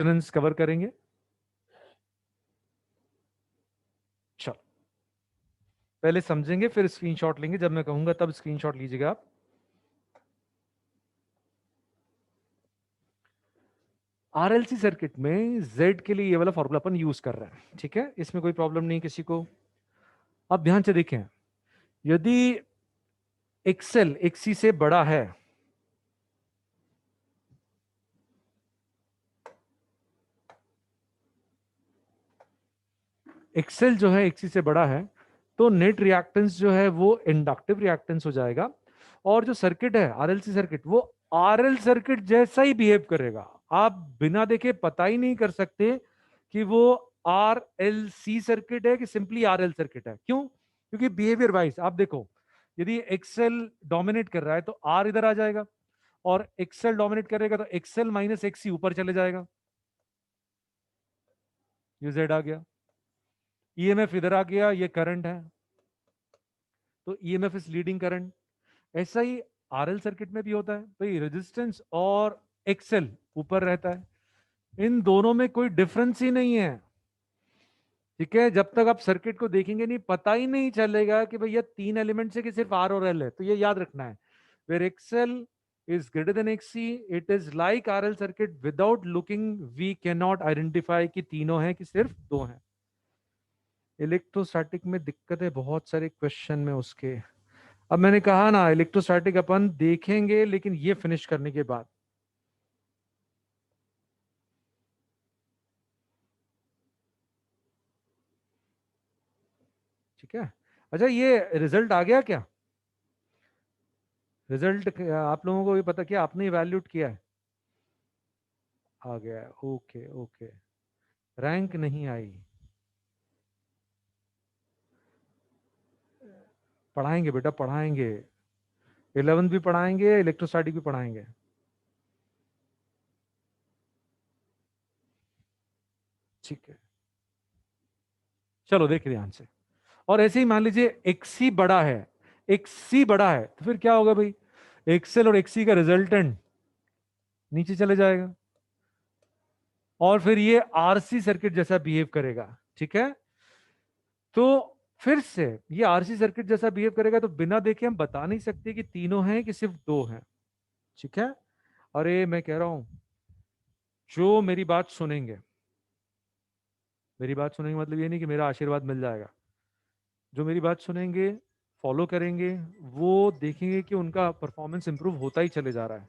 Resonance cover करेंगे। चलो पहले समझेंगे फिर स्क्रीनशॉट लेंगे, जब मैं कहूंगा तब स्क्रीनशॉट लीजिएगा आप। आरएलसी सर्किट में Z के लिए ये वाला फॉर्मूला अपन यूज कर रहे हैं, ठीक है, इसमें कोई प्रॉब्लम नहीं किसी को। अब ध्यान से देखें, यदि एक्सेल एक्सी से बड़ा है, एक्सेल जो है एक्सी से बड़ा है, तो नेट रिएक्टेंस जो है वो इंडक्टिव रिएक्टेंस हो जाएगा, और जो सर्किट है आरएलसी सर्किट वो आरएल सर्किट जैसा ही बिहेव करेगा। आप बिना देखे पता ही नहीं कर सकते कि वो आरएलसी सर्किट है कि सिंपली आरएल सर्किट है। क्यों? क्योंकि बिहेवियर वाइज आप देखो, यदि एक्सेल डोमिनेट कर रहा है तो आर इधर आ जाएगा, और एक्सेल डोमिनेट करेगा तो एक्सेल माइनस एक्सी ऊपर चले जाएगा, ये जेड आ गया। ईएमएफ इधर आ गया, ये करंट है, तो ईएमएफ इज लीडिंग करंट। ऐसा ही आरएल सर्किट में भी होता है भाई, रेजिस्टेंस और एक्सेल ऊपर रहता है, इन दोनों में कोई डिफरेंस ही नहीं है, ठीक है। जब तक आप सर्किट को देखेंगे नहीं पता ही नहीं चलेगा कि भैया तीन एलिमेंट्स है कि सिर्फ आर और एल है। तो ये याद रखना है, where XL is greater than xc, it is like RL circuit, without looking we cannot identify कि तीनों हैं कि सिर्फ दो हैं। इलेक्ट्रोस्टैटिक में दिक्कत है बहुत सारे क्वेश्चन में उसके। अब मैंने कहा ना इलेक्ट्रोस्टैटिक अपन देखेंगे लेकिन ये फिनिश करने के बाद, ठीक है। अच्छा ये रिजल्ट आ गया क्या? रिजल्ट आप लोगों को ये पता क्या आपने इवैल्यूएट किया है? आ गया है, ओके ओके। रैंक नहीं आई, पढ़ाएंगे बेटा पढ़ाएंगे, 11th भी पढ़ाएंगे, इलेक्ट्रोस्टैटिक भी पढ़ाएंगे। ठीक है, चलो देखिए ध्यान से। और ऐसे ही मान लीजिए एक्सी बड़ा है, एक्सी बड़ा है तो फिर क्या होगा भाई, एक्सेल और एक्सी का रिजल्टेंट नीचे चले जाएगा, और फिर ये आरसी सर्किट जैसा बिहेव करेगा, ठीक है। तो फिर से ये आरसी सर्किट जैसा बिहेव करेगा, तो बिना देखे हम बता नहीं सकते कि तीनों हैं कि सिर्फ दो हैं, ठीक है। अरे मैं कह रहा हूं, जो मेरी बात सुनेंगे, मेरी बात सुनेंगे मतलब ये नहीं कि मेरा आशीर्वाद मिल जाएगा, जो मेरी बात सुनेंगे फॉलो करेंगे, वो देखेंगे कि उनका परफॉर्मेंस इंप्रूव होता ही चले जा रहा है।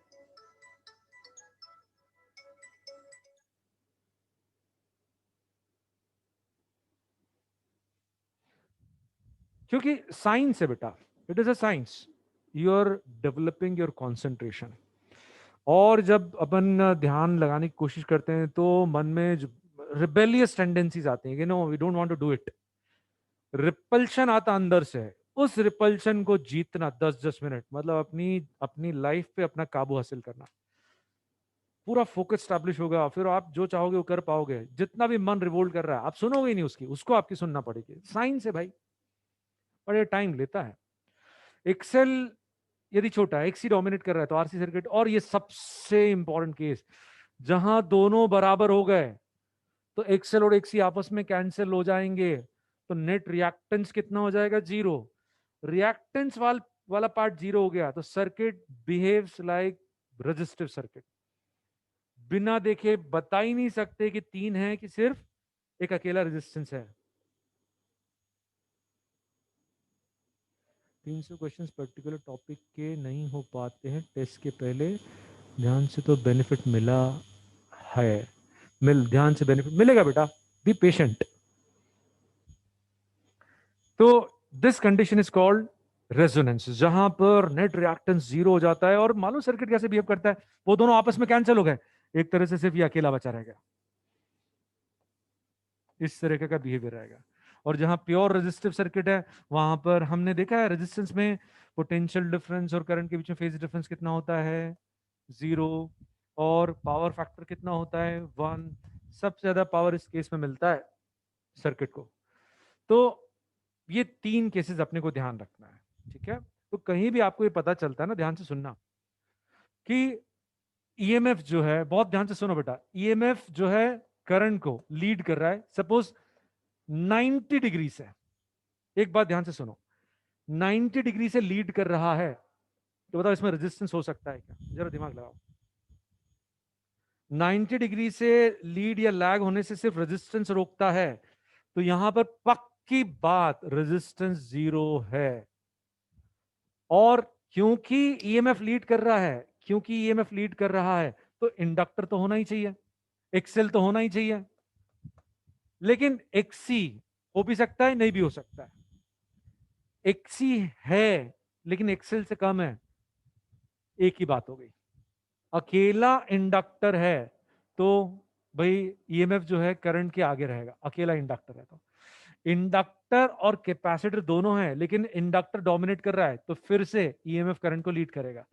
क्योंकि साइंस है बेटा, it is a science, you are developing your concentration. और जब अपन ध्यान लगाने की कोशिश करते हैं तो मन में रिबेलियस टेंडेंसीज आती हैं कि no we don't want to do it, repulsion आता अंदर से। उस रिपल्शन को जीतना 10-10 मिनट, मतलब अपनी अपनी लाइफ पे अपना काबू हासिल करना, पूरा फोकस स्टैब्लिश होगा, फिर आप जो चाहोगे वो कर पाओगे। जितना भी मन रिवोल्ट कर रहा है आप सुनोगे ही नहीं उसकी, उसको आपकी सुनना पड़ेगी। साइंस है भाई, पर ये टाइम लेता है। एक्सेल यदि छोटा है, एक्सी डोमिनेट कर रहा है तो आरसी सर्किट, और ये सबसे इंपॉर्टेंट केस जहां दोनों बराबर हो गए तो एक्सेल और एक्सी आपस में कैंसिल हो जाएंगे, तो नेट रिएक्टेंस कितना हो जाएगा? जीरो। रिएक्टेंस वाला पार्ट जीरो हो गया तो circuit behaves like resistive circuit. बिना देखे बता ही नहीं सकते कि तीन है कि सिर्फ एक अकेला रेजिस्टेंस है। 300 क्वेश्चंस पर्टिकुलर टॉपिक के नहीं हो पाते हैं टेस्ट के पहले, ध्यान से तो बेनिफिट मिला है। ध्यान से बेनिफिट मिलेगा बेटा, बी पेशेंट। तो this condition is called resonance, जहां पर नेट रिएक्टेंस जीरो हो जाता है। और मालूम सर्किट कैसे बिहेव करता है, वो दोनों आपस में कैंसिल हो गए, एक तरह से सिर्फ ये अकेला बचा रहेगा, इस तरह का बिहेवियर रहेगा। और जहां प्योर रेजिस्टिव सर्किट है, वहां पर हमने देखा है रेजिस्टेंस में पोटेंशियल डिफरेंस और करंट के बीच में फेज डिफरेंस कितना होता है? जीरो। और पावर फैक्टर कितना होता है? 1। सबसे ज्यादा पावर इस केस में मिलता है सर्किट को। तो ये तीन केसेस अपने को ध्यान रखना है, ठीक है। तो कहीं भी आपको ये पता चलता है ना, ध्यान से सुनना, कि ईएमएफ जो है, बहुत ध्यान से सुनो बेटा, ईएमएफ जो है करंट को लीड कर रहा है, सपोज 90 डिग्री से, एक बात ध्यान से सुनो, 90 डिग्री से लीड कर रहा है, तो बताओ इसमें रेजिस्टेंस हो सकता है क्या? जरा दिमाग लगाओ। 90 डिग्री से लीड या लैग होने से सिर्फ रेजिस्टेंस रोकता है, तो यहां पर पक्की बात रेजिस्टेंस जीरो है। और क्योंकि ईएमएफ लीड कर रहा है, क्योंकि ईएमएफ लीड कर रहा है, तो इंडक्टर तो होना ही चाहिए, एक्सेल तो होना ही चाहिए। लेकिन एक्सी हो भी सकता है, नहीं भी हो सकता है। एक्सी है लेकिन एक्सेल से कम है, एक ही बात हो गई। अकेला इंडक्टर है तो भाई ईएमएफ जो है करंट के आगे रहेगा, अकेला इंडक्टर है तो। इंडक्टर और कैपेसिटर दोनों है लेकिन इंडक्टर डोमिनेट कर रहा है, तो फिर से ईएमएफ करंट को लीड करेगा।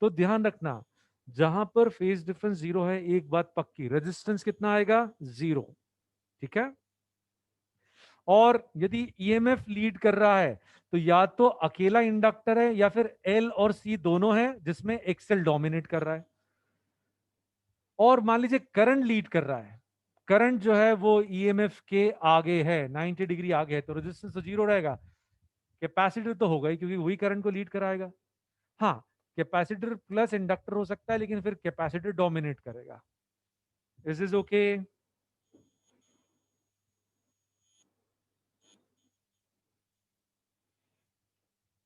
तो ध्यान रखना, जहां पर फेज डिफरेंस जीरो है, एक बात पक्की, रेजिस्टेंस कितना आएगा? जीरो। ठीक है। और यदि ईएमएफ लीड कर रहा है तो या तो अकेला इंडक्टर है या फिर एल और सी दोनों है जिसमें एक्सेल डोमिनेट कर रहा है। और मान लीजिए करंट लीड कर रहा है, करंट जो है वो ईएमएफ के आगे है, 90 डिग्री आगे है, तो रेजिस्टेंस तो जीरो रहेगा। कैपेसिटर तो होगा ही क्योंकि वही करंट को लीड कराएगा। हाँ, कैपेसिटर प्लस इंडक्टर हो सकता है लेकिन फिर कैपेसिटर डोमिनेट करेगा। Is is okay?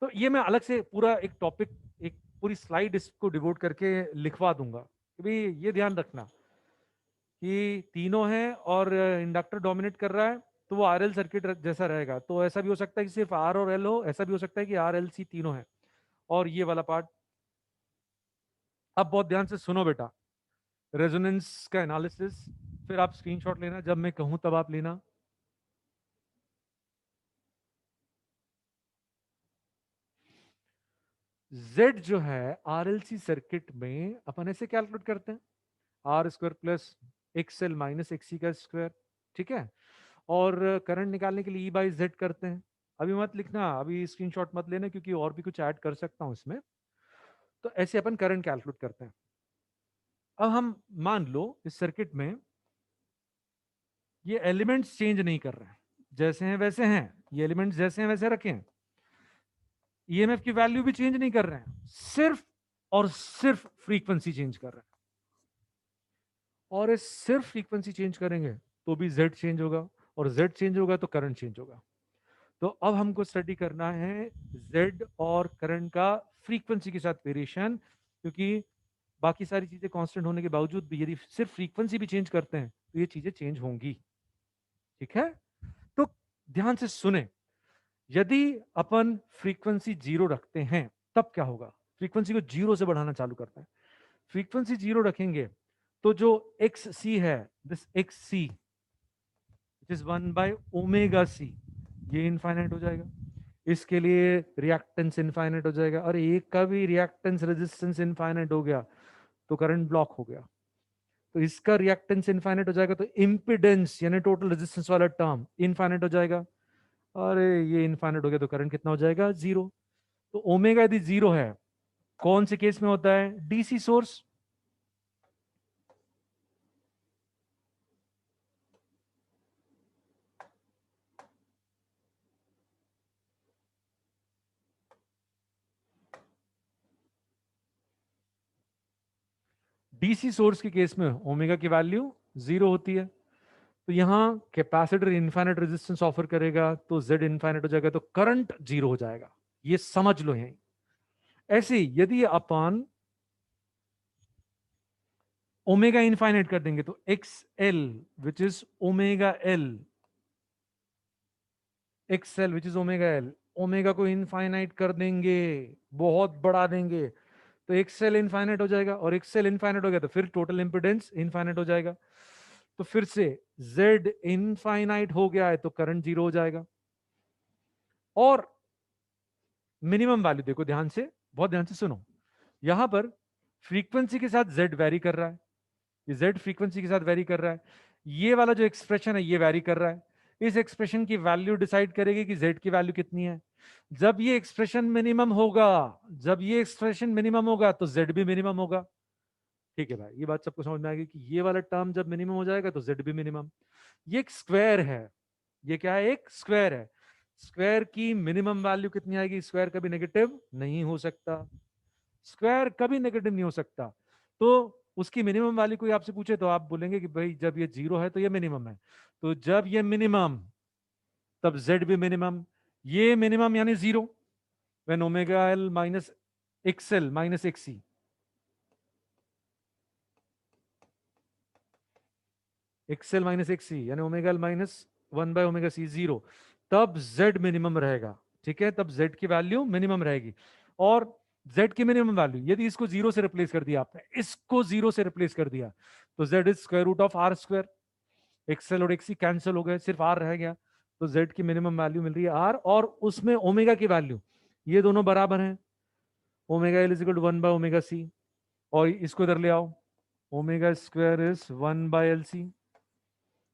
तो ये मैं अलग से पूरा एक टॉपिक, एक पूरी स्लाइड इसको डिवोट करके लिखवा दूंगा कि भाई ये ध्यान रखना कि तीनों हैं और इंडक्टर डोमिनेट कर रहा है, तो वो आरएल सर्किट जैसा रहेगा। तो ऐसा भी हो सकता है कि सिर्फ आर और एल हो, ऐसा भी हो सकता है कि आर एल सी तीनों है। और ये वाला पार्ट अब बहुत ध्यान से सुनो बेटा, रेजोनेंस का एनालिसिस, फिर आप स्क्रीनशॉट लेना, जब मैं कहूं तब आप लेना। Z जो है आरएलसी सर्किट में अपन ऐसे कैलकुलेट करते हैं, R square plus XL minus XC का स्क्वायर। ठीक है। और करंट निकालने के लिए ई बाई जेड करते हैं। अभी मत लिखना, अभी स्क्रीनशॉट मत लेना क्योंकि और भी कुछ ऐड कर सकता हूं इसमें। तो ऐसे अपन करंट कैलकुलेट करते हैं। अब हम मान लो इस सर्किट में ये एलिमेंट्स चेंज नहीं कर रहे हैं, जैसे हैं वैसे हैं, ये एलिमेंट्स जैसे हैं वैसे रखे हैं, ईएमएफ की वैल्यू भी चेंज नहीं कर रहे हैं, सिर्फ और सिर्फ फ्रीक्वेंसी चेंज कर रहे हैं। और इस सिर्फ फ्रीक्वेंसी चेंज करेंगे तो भी जेड चेंज होगा, और जेड चेंज होगा तो करंट चेंज होगा। तो अब हमको स्टडी करना है जेड और करंट का फ्रीक्वेंसी के साथ वेरिएशन, क्योंकि बाकी सारी चीजें कांस्टेंट होने के बावजूद भी यदि सिर्फ फ्रीक्वेंसी भी चेंज करते हैं तो ये चीजें चेंज होंगी। ठीक है। तो ध्यान से सुने, यदि अपन फ्रीक्वेंसी जीरो रखते हैं तब क्या होगा? फ्रीक्वेंसी को जीरो से बढ़ाना चालू करते हैं, फ्रीक्वेंसी जीरो रखेंगे तो जो एक्स सी है, this X C it is one by omega C, ये इनफाइनाइट हो जाएगा। इसके लिए रिएक्टेंस इनफाइनाइट हो जाएगा, और एक का भी रिएक्टेंस रेजिस्टेंस इनफाइनाइट हो गया तो करंट ब्लॉक हो गया। तो इसका रिएक्टेंस इनफाइनाइट हो जाएगा तो इम्पिडेंस यानी टोटल रेजिस्टेंस वाला टर्म इनफाइनाइट हो जाएगा। अरे ये इनफाइनाइट हो गया तो करंट कितना हो जाएगा? जीरो। तो ओमेगा यदि जीरो है, कौन से केस में होता है? DC source. डीसी सोर्स के केस में ओमेगा की वैल्यू जीरो होती है। तो यहां कैपेसिटर इनफाइनाइट रेजिस्टेंस ऑफर करेगा तो जेड इनफाइनाइट हो जाएगा, तो करंट जीरो हो जाएगा। ये समझ लो यहीं। ऐसे ही यदि अपन ओमेगा इनफाइनाइट कर देंगे तो x L which is omega L, x L which is omega L, omega को इनफाइनाइट कर देंगे, बहुत बढ़ा देंगे, तो एक्सएल इनफाइनाइट हो जाएगा, और एक्सएल इनफाइनाइट हो गया तो फिर टोटल इंपिडेंस इनफाइनाइट हो जाएगा। तो फिर से Z इनफाइनाइट हो गया है तो करंट जीरो हो जाएगा। और मिनिमम वैल्यू देखो ध्यान से, बहुत ध्यान से सुनो, यहां पर फ्रीक्वेंसी के साथ Z वेरी कर रहा है, ये Z फ्रीक्वेंसी के साथ वेरी कर रहा है, ये वाला जो एक्सप्रेशन है ये वेरी कर रहा है। इस एक्सप्रेशन की वैल्यू डिसाइड करेगी कि Z की वैल्यू कितनी है। जब ये एक्सप्रेशन मिनिमम होगा, जब ये एक्सप्रेशन मिनिमम होगा तो Z भी मिनिमम होगा। ठीक है भाई, ये बात सबको समझ में आ गई कि ये वाला टर्म जब मिनिमम हो जाएगा तो जेड भी मिनिमम। ये एक स्क्वायर है, ये क्या है, एक स्क्वायर है। स्क्वायर की मिनिमम वैल्यू कितनी आएगी? स्क्वायर कभी नेगेटिव नहीं हो सकता, स्क्वायर कभी नेगेटिव नहीं हो सकता। तो उसकी मिनिमम वैल्यू कोई आपसे पूछे तो आप बोलेंगे कि भाई जब ये जीरो है तो ये मिनिमम है। तो जब ये मिनिमम, तब जेड भी मिनिमम। ये मिनिमम यानी zero, when omega L minus XL minus XC, XL minus XC यानी ओमेगा एल माइनस 1/ओमेगा सी, जीरो, तब जेड मिनिमम रहेगा। ठीक है, तब जेड की वैल्यू मिनिमम रहेगी। और जेड की मिनिमम वैल्यू, यदि इसको जीरो से रिप्लेस कर दिया आपने, इसको जीरो से रिप्लेस कर दिया, तो Z is square root of R square. XL और एक्सी कैंसिल हो गए, सिर्फ आर रह गया। तो जेड की मिनिमम वैल्यू मिल रही है आर, और उसमें ओमेगा की वैल्यू, ये दोनों बराबर हैं, omega L is equal to 1/ओमेगा सी। और इसको इधर ले आओ, ओमेगा स्क्वायर इज 1/एल सी,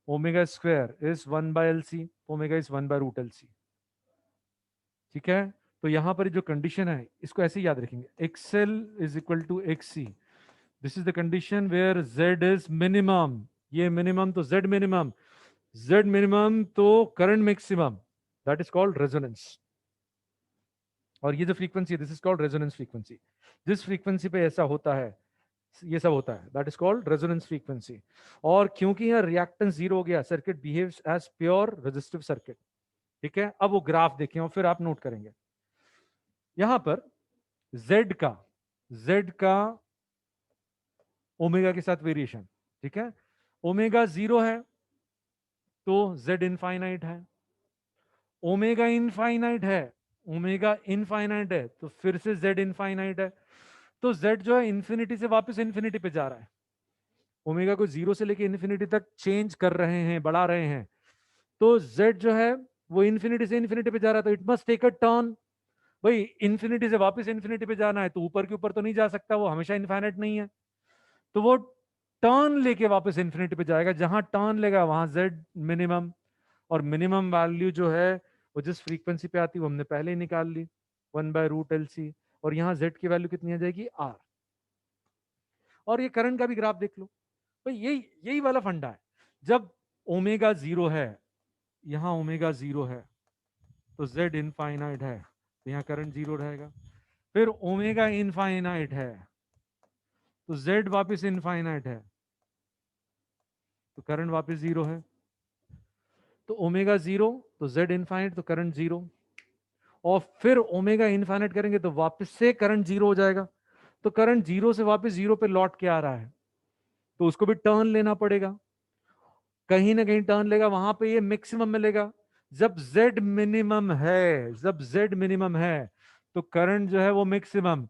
ओमेगा स्क्वायर इज 1/एल सी, ओमेगा इज 1/√एल सी। ठीक है, तो यहां पर जो कंडीशन है इसको ऐसे ही याद रखेंगे, XL is equal to XC, this is the condition where Z is minimum. ये मिनिमम तो जेड मिनिमम, जेड मिनिमम तो current maximum, that is called resonance. और ये जो फ्रीक्वेंसी है, this is called resonance frequency. जिस फ्रीक्वेंसी पे ऐसा होता है, ये सब होता है, that is called resonance frequency. और क्योंकि यहाँ रिएक्टेंस जीरो हो गया, circuit behaves as pure resistive circuit. ठीक है, अब वो ग्राफ देखें और फिर आप नोट करेंगे यहां पर जेड का ओमेगा के साथ वेरिएशन। ठीक है, ओमेगा जीरो है तो जेड इनफाइनाइट है, ओमेगा इनफाइनाइट है, ओमेगा इनफाइनाइट है तो फिर से जेड इनफाइनाइट है। तो जेड जो है इन्फिनिटी से वापस इन्फिनिटी पे जा रहा है, ओमेगा को जीरो से लेके इन्फिनिटी तक चेंज कर रहे हैं, बढ़ा रहे हैं। तो जेड जो है वो इन्फिनिटी से इन्फिनिटी पे जा रहा है, तो it must take a turn. भाई इन्फिनिटी से वापस इन्फिनिटी पे जाना है तो ऊपर के ऊपर तो नहीं जा सकता, वो हमेशा इनफाइनाइट नहीं है। तो वो टर्न लेके वापस इन्फिनिटी पे जाएगा, जहां टर्न लेगा वहां जेड मिनिमम। और मिनिमम वैल्यू जो है वो जिस फ्रीक्वेंसी पे आती है वो हमने पहले ही निकाल ली, 1/√एल सी। और यहाँ जेड की वैल्यू कितनी आ जाएगी? आर। और ये करंट का भी ग्राफ देख लो भाई, यही यही वाला फंडा है। जब ओमेगा जीरो है, यहाँ ओमेगा जीरो है तो जेड इनफाइनाइट है, तो यहाँ करंट जीरो रहेगा। फिर ओमेगा इनफाइनाइट है तो जेड वापस इनफाइनाइट है, तो करंट वापस जीरो है। तो ओमेगा जीरो तो जेड इनफाइनाइट, तो करंट जीरो। और फिर ओमेगा इनफाइनाइट करेंगे तो वापस से करंट जीरो हो जाएगा। तो करंट जीरो से वापस जीरो पे लौट के आ रहा है, तो उसको भी टर्न लेना पड़ेगा, कहीं ना कहीं टर्न लेगा, वहां पे ये मैक्सिमम मिलेगा। जब z मिनिमम है, जब z मिनिमम है तो करंट जो है वो मैक्सिमम,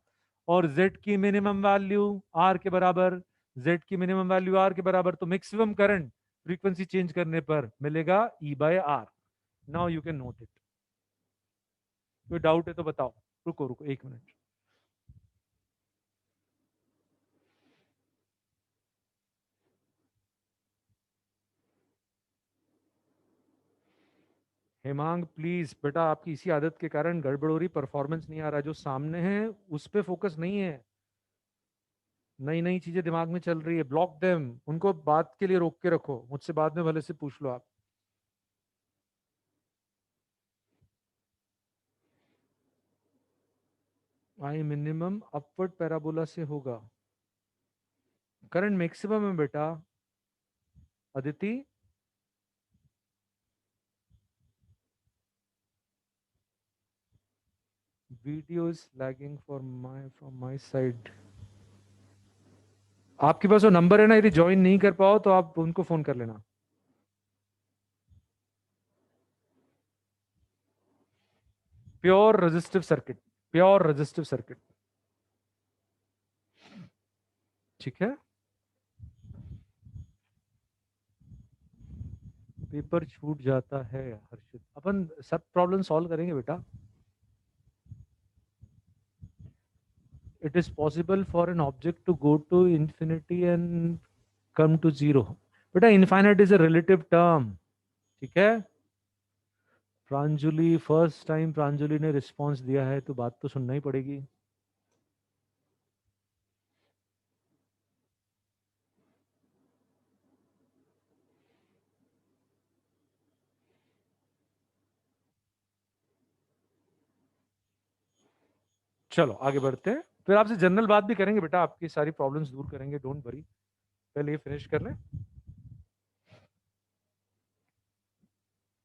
और z की मिनिमम वैल्यू r के बराबर, z की मिनिमम वैल्यू r के बराबर, तो मैक्सिमम करंट फ्रीक्वेंसी चेंज करने पर मिलेगा E/R। Now you can note it. कोई डाउट है तो बताओ, रुको रुको एक मिनट। हेमांग प्लीज बेटा, आपकी इसी आदत के कारण गड़बड़ हो रही, परफॉर्मेंस नहीं आ रहा, जो सामने है उस पे फोकस नहीं है, नई नई चीजें दिमाग में चल रही है, ब्लॉक देम, उनको बात के लिए रोक के रखो, मुझसे बाद में भले से पूछ लो आप। आई मिनिमम अपवर्ड पैराबोला से होगा, करंट मैक्सिमम है बेटा Aditi. Video is lagging for my from my side. आपके पास वो नंबर है ना, यदि ज्वाइन नहीं कर पाओ तो आप उनको फोन कर लेना। Pure resistive circuit, pure resistive circuit. ठीक है, पेपर छूट जाता है हर्षित, अपन सब प्रॉब्लम सॉल्व करेंगे बेटा। It is possible for an object to go to infinity and come to zero। बेटा infinite is a relative term। ठीक है, प्रांजलि फर्स्ट टाइम प्रांजलि ने रिस्पॉन्स दिया है तो बात तो सुनना ही पड़ेगी। चलो आगे बढ़ते हैं, फिर आपसे जनरल बात भी करेंगे बेटा, आपकी सारी प्रॉब्लम्स दूर करेंगे, डोंट वरी। पहले ये फिनिश कर लें।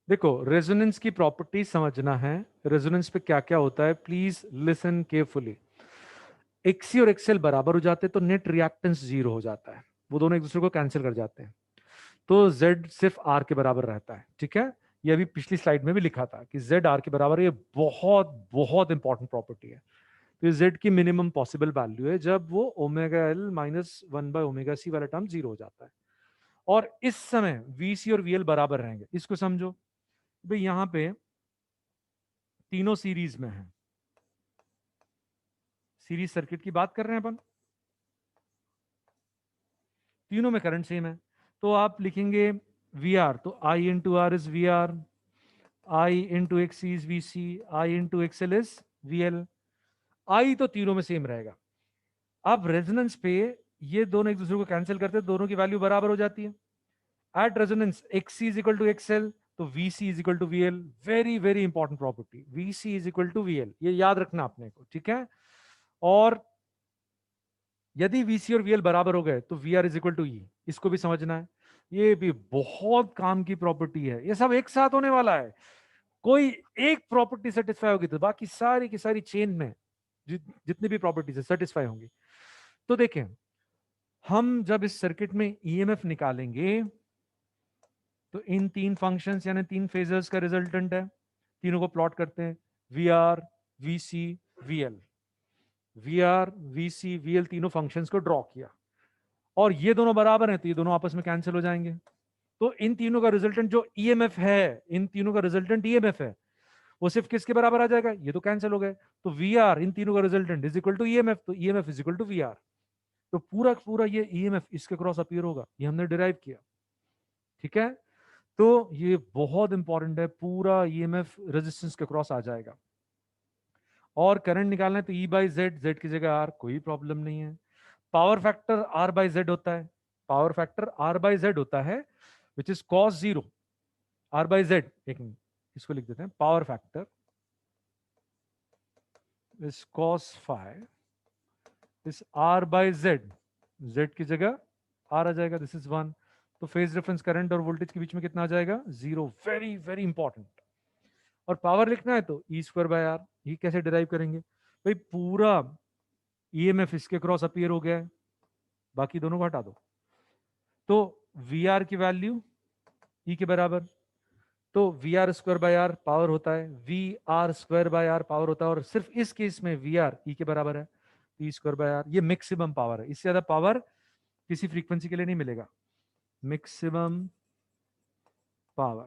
देखो, रेजोनेंस की प्रॉपर्टी समझना है, रेजोनेंस पे क्या क्या होता है, प्लीज लिसन केयरफुली। एक्सी और एक्सएल बराबर हो जाते हैं तो नेट रिएक्टेंस जीरो हो जाता है, वो दोनों एक दूसरे को कैंसिल कर जाते हैं, तो Z सिर्फ R के बराबर रहता है, ठीक है। ये अभी पिछली स्लाइड में भी लिखा था कि Z R के बराबर है, ये बहुत बहुत इंपॉर्टेंट प्रॉपर्टी है। तो ये Z की मिनिमम पॉसिबल वैल्यू है जब वो omega L minus one by omega C वाला टर्म जीरो हो जाता है, और इस समय VC और VL बराबर रहेंगे। इसको समझो भाई, यहां पे तीनों सीरीज में है, सीरीज सर्किट की बात कर रहे हैं अपन, तीनों में करंट सेम है, तो आप लिखेंगे VR, तो I into R is VR, I into X is VC, I into XL is VL। I तो तीनों में सेम रहेगा। अब रेजोनेंस पे ये दोनों एक दूसरे को कैंसिल करते हैं, दोनों की वैल्यू बराबर हो जाती है। At resonance XC is equal to XL, तो VC is equal to VL। Very very important property, VC is equal to VL, ये याद रखना आपने को, ठीक है। और यदि VC और VL बराबर हो गए तो VR is equal to E, इसको भी समझना है। ये भी बहुत काम की प्रॉपर्टी है, ये सब एक साथ होने वाला है। कोई एक प्रॉपर्टी सेटिस्फाई होगी तो बाकी सारी की सारी चेन में जितनी भी प्रॉपर्टीज है सेटिस्फाई होंगी। तो देखें, हम जब इस सर्किट में ईएमएफ निकालेंगे तो इन तीन फंक्शंस यानी तीन फेजर्स का रिजल्टेंट है, तीनों को प्लॉट करते हैं, V R, V C, V L. V R, V C, V L तीनों फंक्शंस को ड्रॉ किया, और ये दोनों बराबर हैं तो ये दोनों आपस में कैंसिल हो जाएंगे। तो इन तीनों का रिजल्टेंट जो ईएमएफ है, इन तीनों का रिजल्टेंट ईएमएफ है, वो सिर्फ किसके बराबर आ जाएगा, ये तो कैंसिल हो गए, तो वी आर इन तीनों का resultant is equal to EMF, तो EMF is equal to V R. तो पूरा पूरा ये ईएमएफ इसके क्रॉस अपीयर होगा, ये हमने डिराइव किया, ठीक है। तो ये बहुत इंपॉर्टेंट है, पूरा ईएमएफ रेजिस्टेंस के क्रॉस आ जाएगा। और करंट निकालना है तो E बाई जेड, जेड की जगह R, कोई प्रॉब्लम नहीं है। Power factor R by Z होता है, power factor R by Z होता है, which is cos zero. R by Z, एक मिनट इसको लिख देते हैं, power factor is cos five, इस R बाई जेड, जेड की जगह R आ जाएगा, दिस इज वन। तो फेज रेफरेंस करंट और वोल्टेज के बीच में कितना आ जाएगा, जीरो। Very very important. और पावर लिखना है तो ई स्क्वायर बाय आर। ये कैसे डिराइव करेंगे भाई, पूरा ईएमएफ इसके क्रॉस अपीयर हो गया है, बाकी दोनों को हटा दो, तो वी आर की वैल्यू ई के बराबर, तो V R square by R power होता है, V R square by R power होता है, और सिर्फ इस केस में वी आर ई के बराबर है, ई स्क्वायर बाय आर। ये मैक्सिमम पावर है, इससे ज्यादा पावर किसी फ्रीक्वेंसी के लिए नहीं मिलेगा। मैक्सिमम पावर,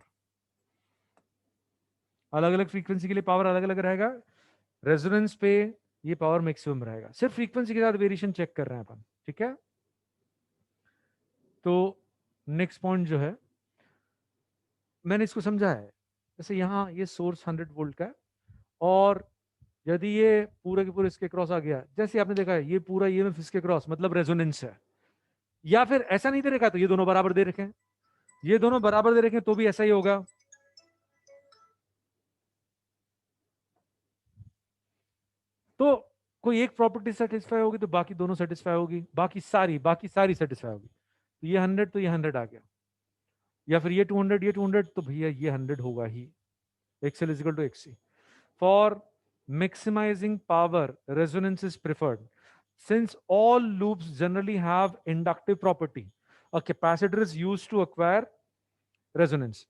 अलग अलग फ्रीक्वेंसी के लिए पावर अलग अलग रहेगा, रेजोनेंस पे ये पावर मैक्सिमम रहेगा, सिर्फ फ्रीक्वेंसी के साथ वेरिएशन चेक कर रहे हैं अपन, ठीक है। तो नेक्स्ट पॉइंट जो है, मैंने इसको समझा है, जैसे यहाँ ये सोर्स 100 वोल्ट का है, और यदि ये पूरे के पूरे इसके क्रॉस आ गया, जैसे आपने देखा है ये पूरा ईएमएफ इसके क्रॉस, मतलब रेजोनेंस है। या फिर ऐसा नहीं दे रखा तो ये दोनों बराबर दे रखे हैं, ये दोनों बराबर दे रखे हैं तो भी ऐसा ही होगा। तो कोई एक प्रॉपर्टी सेटिस्फाई होगी तो बाकी दोनों सेटिस्फाई होगी, बाकी सारी सेटिस्फाई होगी। तो ये 100 तो ये 100 आ गया, या फिर ये 200 ये 200, तो भैया ये 100 होगा ही। XL is equal to XC. For maximizing power, resonance is preferred. Since all loops generally have inductive property, a capacitor is used to acquire resonance.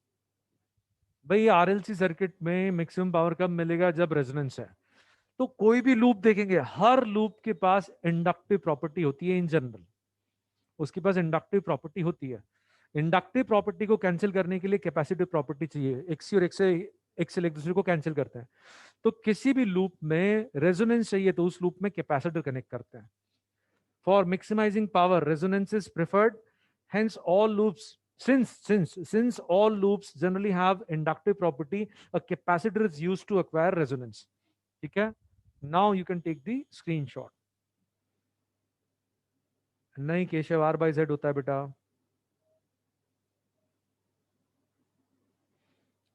भाई आरएलसी सर्किट में मैक्सिमम पावर कब मिलेगा, जब रेजोनेंस है। तो कोई भी लूप देखेंगे, हर लूप के पास इंडक्टिव प्रॉपर्टी होती है इन जनरल, उसके पास इंडक्टिव प्रॉपर्टी होती है। इंडक्टिव प्रॉपर्टी को कैंसिल करने के लिए कैपेसिटिव प्रॉपर्टी चाहिए, एक्सी और एक्सएल एक दूसरे को कैंसिल करते हैं। तो किसी भी लूप में रेजोनेंस चाहिए तो उस लूप में कैपेसिटर कनेक्ट करते हैं। For maximising power resonance is preferred, hence all loops, since all loops generally have inductive property, a capacitor is used to acquire resonance, ठीक है। now you can take the screenshot। नहीं Keshav, R by Z होता है बेटा।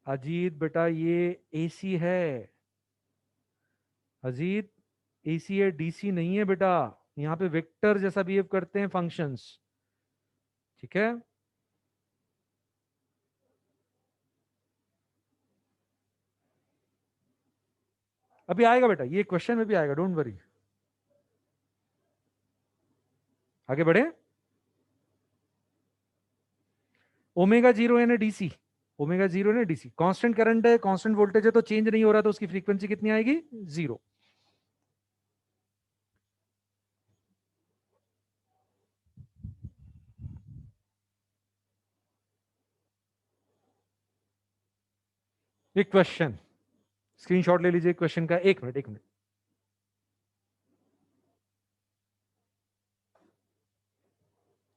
अजीत बेटा ये AC है, Ajit AC है, डीसी नहीं है बेटा। यहाँ पे वेक्टर जैसा बिहेव करते हैं फंक्शंस। ठीक है, अभी आएगा बेटा, ये क्वेश्चन में भी आएगा, डोंट वरी। आगे बढ़े। ओमेगा जीरो है ना डीसी, ओमेगा जीरो है ना डीसी, कांस्टेंट करंट है, कांस्टेंट वोल्टेज है, तो चेंज नहीं हो रहा, तो उसकी फ्रीक्वेंसी कितनी आएगी? जीरो। एक क्वेश्चन स्क्रीनशॉट ले लीजिए क्वेश्चन का, एक मिनट एक मिनट।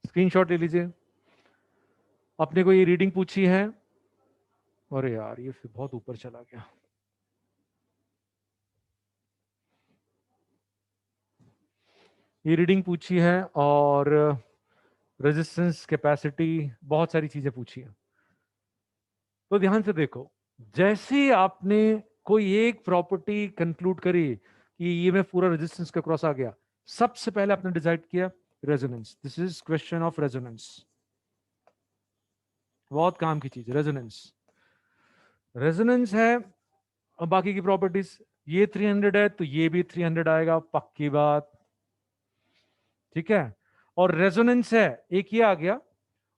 स्क्रीनशॉट ले लीजिए। अपने को ये रीडिंग पूछी है, अरे यार ये फिर बहुत ऊपर चला गया। ये रीडिंग पूछी है और रेजिस्टेंस, कैपेसिटी, बहुत सारी चीजें पूछी है। तो ध्यान से देखो, जैसे आपने कोई एक प्रॉपर्टी कंक्लूड करी कि ये में पूरा रेजिस्टेंस का क्रॉस आ गया, सबसे पहले आपने डिसाइड किया resonance. This is question of resonance. बहुत काम की चीज रेजोनेंस। रेजोनेंस है, और बाकी की प्रॉपर्टीज, ये 300 है तो ये भी 300 आएगा, पक्की बात। ठीक है, और रेजोनेंस है, एक ये आ गया।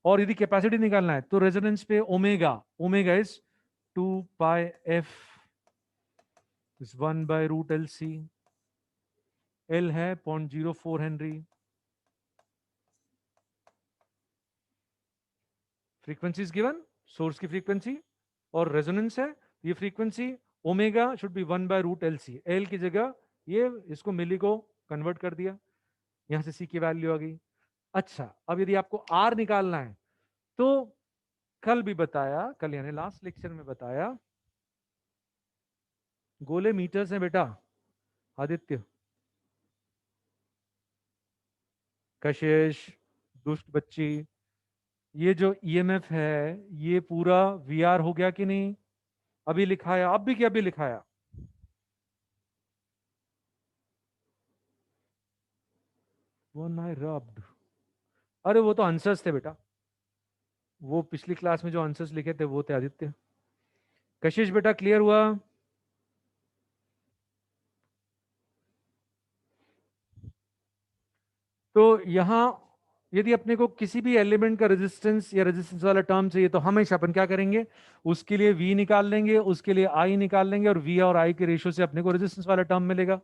और यदि कैपेसिटी निकालना है तो रेजोनेंस पे omega, omega is 2 pi F is 1/√LC। L है 0.04 Henry. Frequency is given, source की फ्रीक्वेंसी, और रेजोनेंस है, ये frequency omega should be 1/√LC। L की जगह ये इसको मिली को कन्वर्ट कर दिया, यहां से सी की वैल्यू आ गई। अच्छा, अब यदि आपको आर निकालना है तो कल भी बताया, कल यानी लास्ट लेक्चर में बताया, गोले मीटर्स हैं बेटा। आदित्य, कशिश, दुष्ट बच्ची, ये जो ईएमएफ है ये पूरा वीआर हो गया कि नहीं? अभी लिखाया, अब भी क्या अभी लिखाया? वन आई रब्ड, अरे वो तो आंसर्स थे बेटा, वो पिछली क्लास में जो आंसर्स लिखे थे वो थे आदित्य। कशिश बेटा क्लियर हुआ? तो यहां यदि अपने को किसी भी एलिमेंट का रेजिस्टेंस या रेजिस्टेंस वाला टर्म चाहिए तो हमेशा अपन क्या करेंगे, उसके लिए वी निकाल लेंगे, उसके लिए आई निकाल लेंगे, और वी और आई के रेशियो से अपने को रेजिस्टेंस वाला टर्म मिलेगा,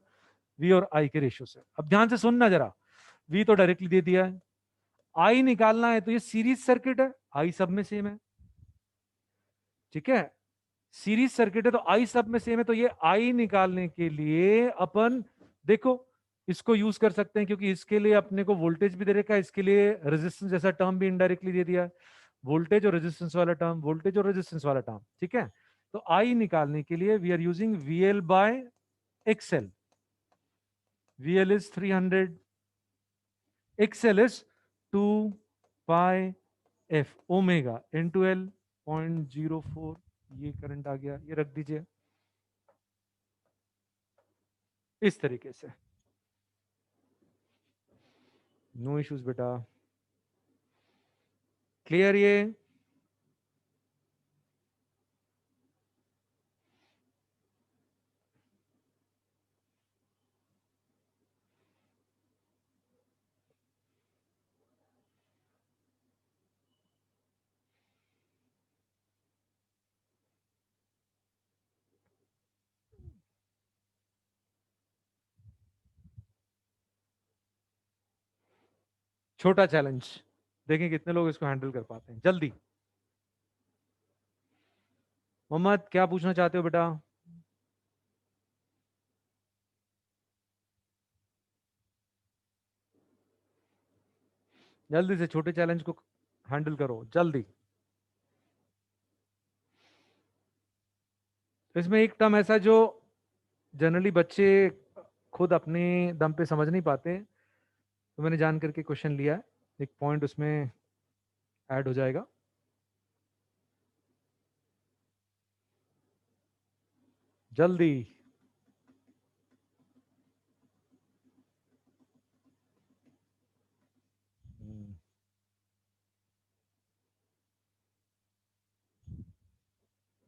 वी और आई के रेशियो से। अब ध्यान से सुनना जरा, वी तो डायरेक्टली दे दिया है, आई निकालना है तो ये सीरीज सर्किट है, आई सब में सेम है। ठीक है, सीरीज सर्किट है तो आई सब में सेम है, तो ये आई निकालने के लिए अपन देखो इसको यूज कर सकते हैं, क्योंकि इसके लिए अपने को वोल्टेज भी दे रखा है, इसके लिए रेजिस्टेंस जैसा टर्म भी इनडायरेक्टली दे दिया है, वोल्टेज और रेजिस्टेंस वाला टर्म, वोल्टेज और रेजिस्टेंस वाला टर्म। ठीक है, तो आई निकालने के लिए V R using VL by XL. VL is 300, XL is 2 pi F omega into L 0.04। ये करंट आ गया, ये रख दीजिए इस तरीके से। नो इश्यूज बेटा, क्लियर ये? छोटा चैलेंज, देखें कितने लोग इसको हैंडल कर पाते हैं जल्दी। मोहम्मद क्या पूछना चाहते हो बेटा? जल्दी से छोटे चैलेंज को हैंडल करो जल्दी। तो इसमें एक टर्म ऐसा जो जनरली बच्चे खुद अपने दम पे समझ नहीं पाते, तो मैंने जान करके क्वेश्चन लिया है, एक पॉइंट उसमें ऐड हो जाएगा। जल्दी।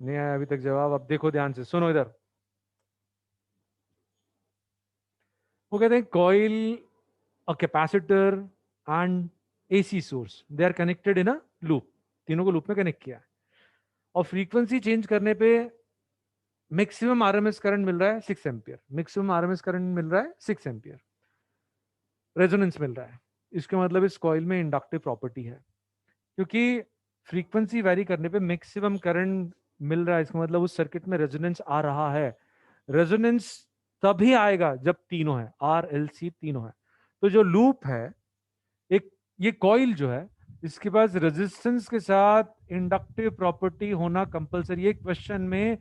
नहीं आया अभी तक जवाब। अब देखो ध्यान से, सुनो इधर। वो कहते हैं coil, a capacitor and AC source, they are connected in a loop. तीनों को लूप में कनेक्ट किया है, और फ्रीक्वेंसी चेंज करने पे मैक्सिमम आरएमएस करंट मिल रहा है 6 एम्पियर। मैक्सिमम आरएमएस करंट मिल रहा है 6 एम्पियर, रेजोनेंस मिल रहा है। इसका मतलब इस कॉइल में इंडक्टिव प्रॉपर्टी है, क्योंकि फ्रीक्वेंसी वैरी करने पे मैक्सिमम करंट मिल रहा है। इसका मतलब उस सर्किट में रेजोनेंस आ रहा है। रेजोनेंस तभी आएगा जब तीनों है, आर एल सी तीनों है। तो जो लूप है, एक ये कॉइल जो है, इसके पास रेजिस्टेंस के साथ इंडक्टिव प्रॉपर्टी होना कंपलसरी है। क्वेश्चन में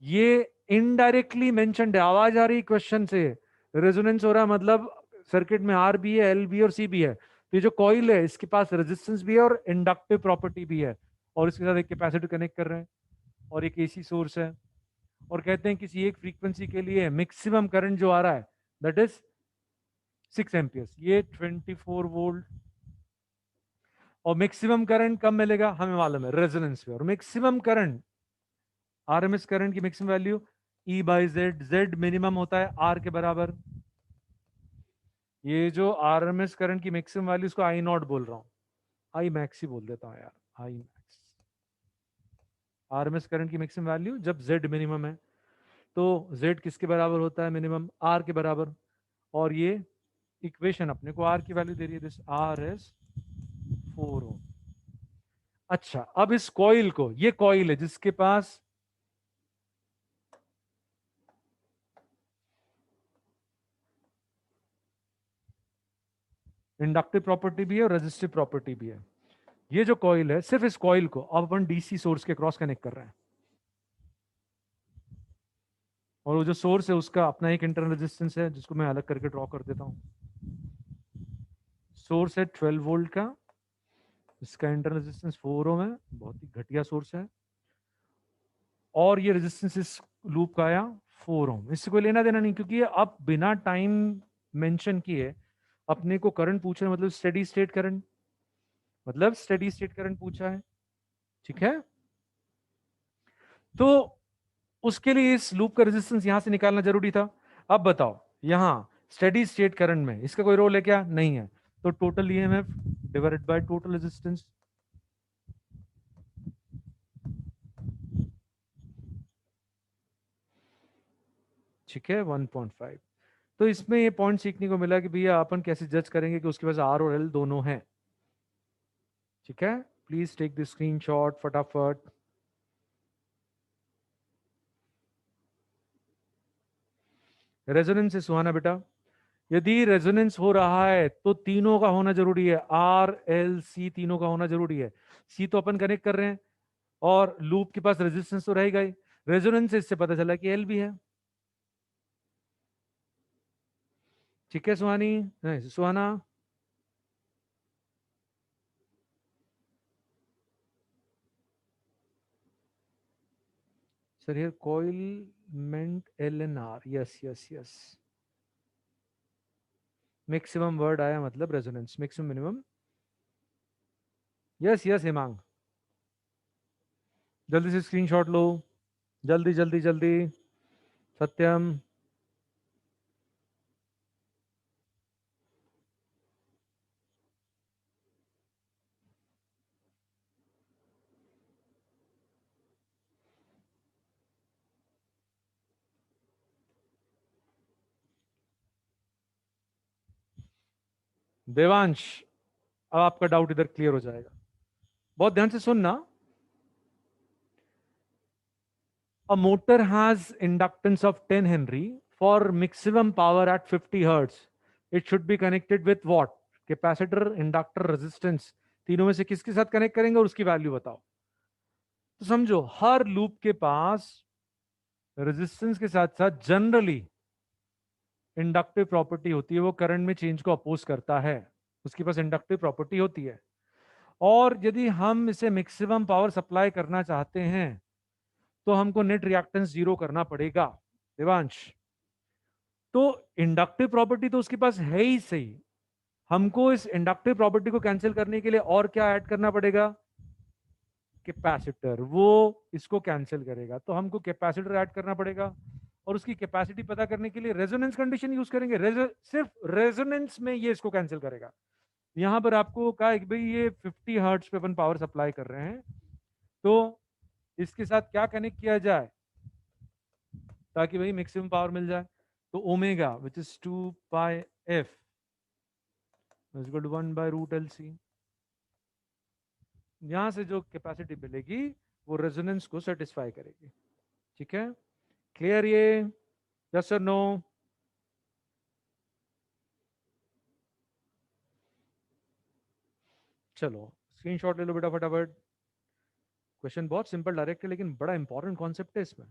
ये इनडायरेक्टली मेंशन्ड है, आवाज आ रही क्वेश्चन से, रेजोनेंस हो रहा है, मतलब सर्किट में आर भी है, एल भी है और सी भी है। तो ये जो कॉइल है, इसके पास रेजिस्टेंस भी है और इंडक्टिव प्रॉपर्टी भी है, और इसके साथ एक कैपेसिटर कनेक्ट कर रहे हैं और एक एसी सोर्स है। और कहते हैं किसी एक फ्रीक्वेंसी के लिए मैक्सिमम करंट जो आ रहा है दैट इज 6 एम्पियर्स, ये 24 वोल्ट। और मैक्सिमम करंट कब मिलेगा हमें मालूम है, रेजोनेंस पे। और मैक्सिमम करंट, आरएमएस करंट की maximum value E by Z, Z minimum होता है आर के बराबर। ये जो आरएमएस करंट की मैक्सिमम वैल्यू, इसको आई नॉट बोल रहा हूं, आई मैक्स ही बोल देता हूं यार, आई मैक्स। आरएमएस करंट की मैक्सिमम वैल्यू जब जेड मिनिमम है, तो जेड किसके बराबर होता है मिनिमम, आर के बराबर। और ये इक्वेशन अपने को आर की वैल्यू दे रही है, दिस आर इज 4 ओम। अच्छा, अब इस कॉइल को, ये कॉइल है जिसके पास इंडक्टिव प्रॉपर्टी भी है और रेजिस्टिव प्रॉपर्टी भी है। ये जो कॉइल है, सिर्फ इस कॉइल को अब अपन डीसी सोर्स के क्रॉस कनेक्ट कर रहे हैं, और वो जो सोर्स है उसका अपना एक इंटरनल रेजिस्टेंस है, जिसको मैं अलग करके ड्रॉ कर देता हूं। सोर्स है 12 वोल्ट का, इसका इंटरनल रेजिस्टेंस 4 ओम है, बहुत ही घटिया सोर्स है। और ये रेजिस्टेंस इस लूप का आया 4 ओम। इससे कोई लेना देना नहीं, क्योंकि ये अब बिना टाइम मेंशन किए अपने को करंट पूछ रहे हैं, मतलब स्टेडी स्टेट करंट, मतलब स्टेडी स्टेट करंट पूछा है। ठीक है, तो उसके लिए इस लूप का रेजिस्टेंस यहां से निकालना जरूरी था। अब बताओ, यहां स्टेडी स्टेट करंट में इसका कोई रोल है क्या, नहीं है। तो total EMF divided by total resistance, ठीक है 1.5। तो इसमें ये पॉइंट सीखने को मिला कि भैया अपन कैसे जज करेंगे कि उसके पास आर और एल दोनों हैं। ठीक है, प्लीज टेक द स्क्रीनशॉट फटाफट। रेजोनेंस से सुहाना बेटा, यदि रेजोनेंस हो रहा है तो तीनों का होना जरूरी है, आर एल सी तीनों का होना जरूरी है। सी तो अपन कनेक्ट कर रहे हैं, और लूप के पास रेजिस्टेंस तो रहेगा ही। रेजोनेंस से इससे पता चला कि एल भी है। ठीक है सुहानी, नहीं Suhana. Sir here coil meant L N R, yes yes yes. Maximum word आया मतलब resonance, maximum minimum, yes yes Hemang. जल्दी से स्क्रीनशॉट लो, जल्दी जल्दी जल्दी। सत्यम, देवांश, अब आपका डाउट इधर क्लियर हो जाएगा। बहुत ध्यान से सुनना। A motor has inductance of 10 Henry. For maximum power at 50 hertz, it should be connected with what? Capacitor, inductor, resistance, तीनों में से किसके साथ कनेक्ट करेंगे और उसकी वैल्यू बताओ। तो समझो, हर लूप के पास रेजिस्टेंस के साथ साथ जनरली इंडक्टिव प्रॉपर्टी होती है, वो करंट में चेंज को अपोज करता है, उसके पास इंडक्टिव प्रॉपर्टी होती है। और यदि हम इसे मैक्सिमम पावर सप्लाई करना चाहते हैं तो हमको नेट रिएक्टेंस जीरो करना पड़ेगा देवांश। तो इंडक्टिव प्रॉपर्टी तो उसके पास है ही सही, हमको इस इंडक्टिव प्रॉपर्टी को कैंसिल करने के लिए और क्या ऐड करना पड़ेगा, कैपेसिटर, वो इसको कैंसिल करेगा, तो हमको कैपेसिटर ऐड करना पड़ेगा और उसकी कैपेसिटी पता करने के लिए रेजोनेंस कंडीशन यूज करेंगे। सिर्फ रेजोनेंस में ये इसको कैंसिल करेगा। यहां पर आपको कहा है कि भाई ये 50 हर्ट्ज पे अपन पावर सप्लाई कर रहे हैं, तो इसके साथ क्या कनेक्ट किया जाए ताकि भाई मैक्सिमम पावर मिल जाए। तो omega which is 2 π f is equal to 1/√LC। यहां से जो कैपेसिटी मिलेगी वो रेजोनेंस को सेटिस्फाई करेगी। ठीक है, क्लियर ये? यस और नो? चलो स्क्रीनशॉट ले लो बेटा फटाफट। क्वेश्चन बहुत सिंपल डायरेक्ट है लेकिन बड़ा इंपॉर्टेंट कॉन्सेप्ट है इसमें।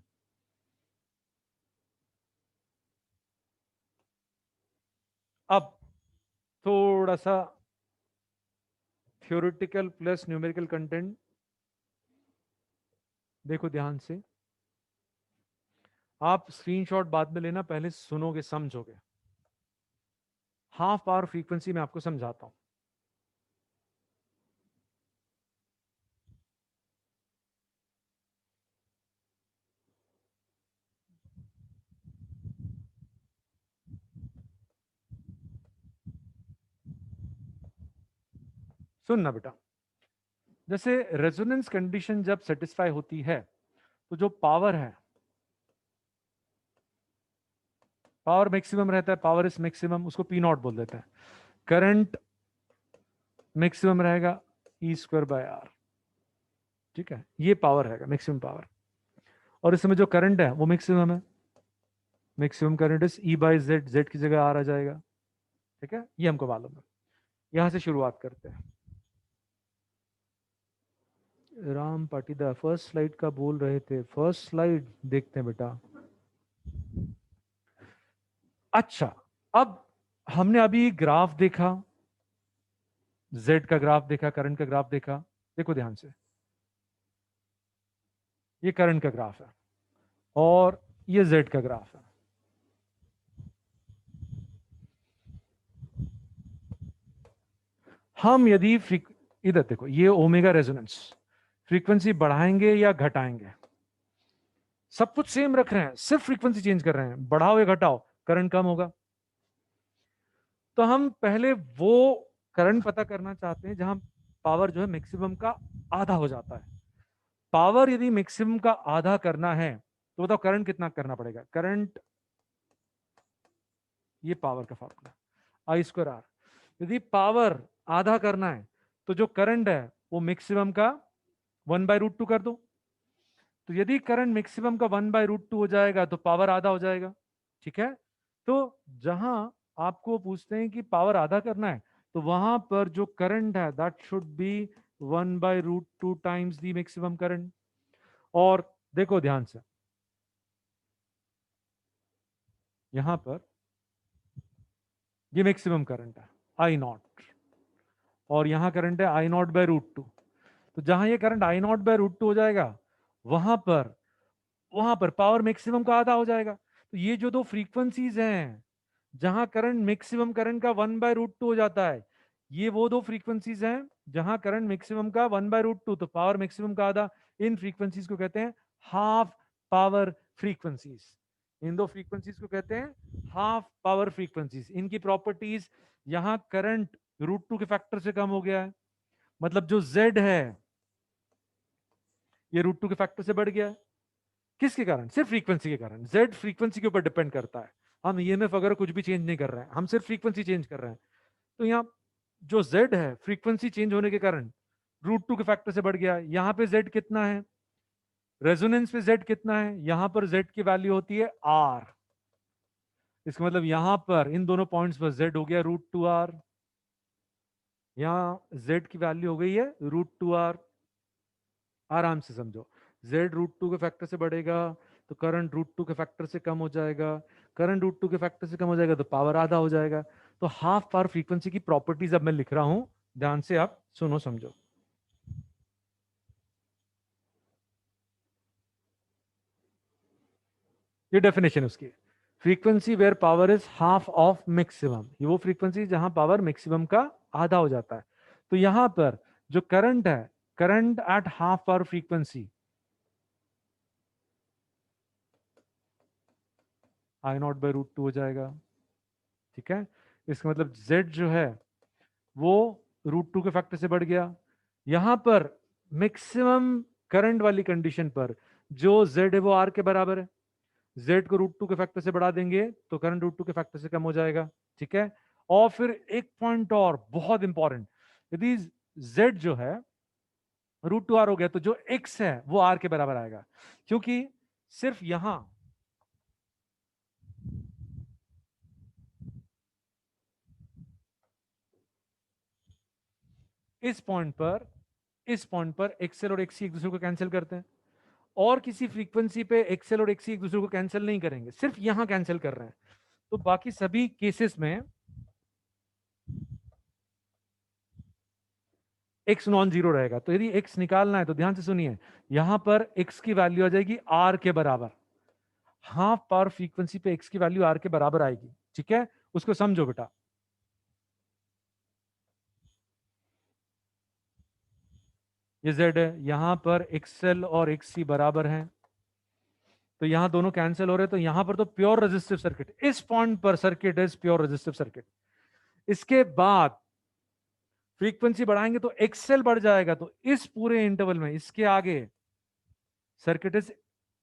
अब थोड़ा सा थ्योरेटिकल प्लस न्यूमेरिकल कंटेंट देखो ध्यान से। आप स्क्रीनशॉट बाद में लेना, पहले सुनोगे समझोगे। हाफ पावर फ्रीक्वेंसी में आपको समझाता हूं। सुनना बेटा, जैसे रेजोनेंस कंडीशन जब सेटिस्फाई होती है तो जो पावर है, पावर मैक्सिमम रहता है, पावर इज मैक्सिमम, उसको पी नॉट बोल देते हैं। करंट मैक्सिमम रहेगा E²/R। ठीक है, ये पावर रहेगा मैक्सिमम पावर। और इस समय जो करंट है वो मैक्सिमम है, maximum current is E/Z, Z की जगह R आ जाएगा। ठीक है, ये हमको मालूम है। यहां से शुरुआत करते हैं। राम पाटीदार फर्स्ट स्लाइड का बोल रहे थे, फर्स्ट स्लाइड देखते हैं बेटा। अच्छा, अब हमने अभी ग्राफ देखा, जेड का ग्राफ देखा, करंट का ग्राफ देखा। देखो ध्यान से, ये करंट का ग्राफ है और ये जेड का ग्राफ है। हम यदि इधर देखो, ये ओमेगा रेजोनेंस, फ्रीक्वेंसी बढ़ाएंगे या घटाएंगे, सब कुछ सेम रख रहे हैं, सिर्फ फ्रीक्वेंसी चेंज कर रहे हैं। बढ़ाओ या घटाओ, करंट कम होगा। तो हम पहले वो करंट पता करना चाहते हैं जहां पावर जो है मैक्सिमम का आधा हो जाता है। पावर यदि मैक्सिमम का आधा करना है तो बताओ करंट कितना करना पड़ेगा। करंट, ये पावर का फॉर्मूला I²R। यदि पावर आधा करना है तो जो करंट है वो मैक्सिमम का 1/√2 कर दो। तो यदि करंट मैक्सिमम का 1/√2 हो जाएगा तो पावर आधा हो जाएगा। ठीक है, तो जहां आपको पूछते हैं कि पावर आधा करना है तो वहां पर जो करंट है that should be 1/√2 times the maximum current. और देखो ध्यान से, यहां पर ये मैक्सिमम करंट है I0 और यहां करंट है I0/√2। तो जहां ये करंट I0/√2 हो जाएगा वहां पर पावर मैक्सिमम का आधा हो जाएगा। तो ये जो दो फ्रीक्वेंसीज हैं जहां करंट मैक्सिमम करंट का 1/√2 हो जाता है, ये वो दो फ्रीक्वेंसीज हैं जहां करंट मैक्सिमम का 1/√2, तो पावर मैक्सिमम का आधा। इन फ्रीक्वेंसीज को कहते हैं हाफ पावर फ्रीक्वेंसीज। इन दो फ्रीक्वेंसीज को कहते हैं हाफ पावर फ्रीक्वेंसीज। इनकी प्रॉपर्टीज, यहां करंट √2 के फैक्टर से कम हो गया है, मतलब जो Z है ये √2 के फैक्टर से बढ़ गया है। किसके कारण? सिर्फ फ्रीक्वेंसी के कारण। Z फ्रीक्वेंसी के ऊपर डिपेंड करता है। हम ईएमएफ वगैरह कुछ भी चेंज नहीं कर रहे हैं, हम सिर्फ फ्रीक्वेंसी चेंज कर रहे हैं। तो यहाँ जो Z है फ्रीक्वेंसी चेंज होने के कारण √2 के फैक्टर से बढ़ गया। यहाँ पे Z कितना है, रेजोनेंस पे Z कितना है, यहां पर Z की वैल्यू होती है R। इसका मतलब यहां पर इन दोनों पॉइंट्स पर Z हो गया √2R, यहाँ Z की वैल्यू हो गई है √2R। आराम से समझो, Z √2 के फैक्टर से बढ़ेगा तो करंट √2 के फैक्टर से कम हो जाएगा, करंट √2 के फैक्टर से कम हो जाएगा तो पावर आधा हो जाएगा। तो हाफ पावर फ्रीक्वेंसी की प्रॉपर्टीज अब मैं लिख रहा हूं, ध्यान से आप सुनो समझो। ये डेफिनेशन उसकी, frequency where power is half of maximum, ये वो फ्रीक्वेंसी जहां पावर मैक्सिमम का आधा हो जाता है। तो यहां पर जो करंट है, current at half power frequency, I naught by root two हो जाएगा। ठीक है, इसका मतलब z जो है वो रूट टू के फैक्टर से बढ़ गया। यहां पर मैक्सिमम करंट वाली कंडीशन पर जो z है वो r के बराबर है, z को रूट टू के फैक्टर से बढ़ा देंगे तो करंट रूट टू के फैक्टर से कम हो जाएगा। ठीक है, और फिर एक पॉइंट और बहुत इंपॉर्टेंट, यदि z जो है रूट टू आर हो गया तो जो x है वो r के बराबर आएगा, क्योंकि सिर्फ यहां इस पॉइंट पर एक्सएल और एक्सी एक दूसरे को कैंसिल करते हैं, और किसी फ्रीक्वेंसी पे एक्सएल और एक्सी एक दूसरे को कैंसिल नहीं करेंगे, सिर्फ यहां कैंसिल कर रहे हैं। तो बाकी सभी केसेस में एक्स नॉन जीरो रहेगा। तो यदि एक्स निकालना है तो ध्यान से सुनिए, यहां पर एक्स की वैल्यू आ जाएगी आर के बराबर, हाफ पावर फ्रीक्वेंसी पे एक्स की वैल्यू आर के बराबर आएगी। ठीक है, उसको समझो बेटा। ये जेड है, यहां पर एक्सएल और एक्सी बराबर हैं, तो यहां दोनों कैंसिल हो रहे हैं, तो यहां पर तो प्योर रेजिस्टिव सर्किट, इस पॉइंट पर circuit is pure resistive circuit. इसके बाद फ्रीक्वेंसी बढ़ाएंगे तो एक्सएल बढ़ जाएगा, तो इस पूरे इंटरवल में इसके आगे सर्किट इज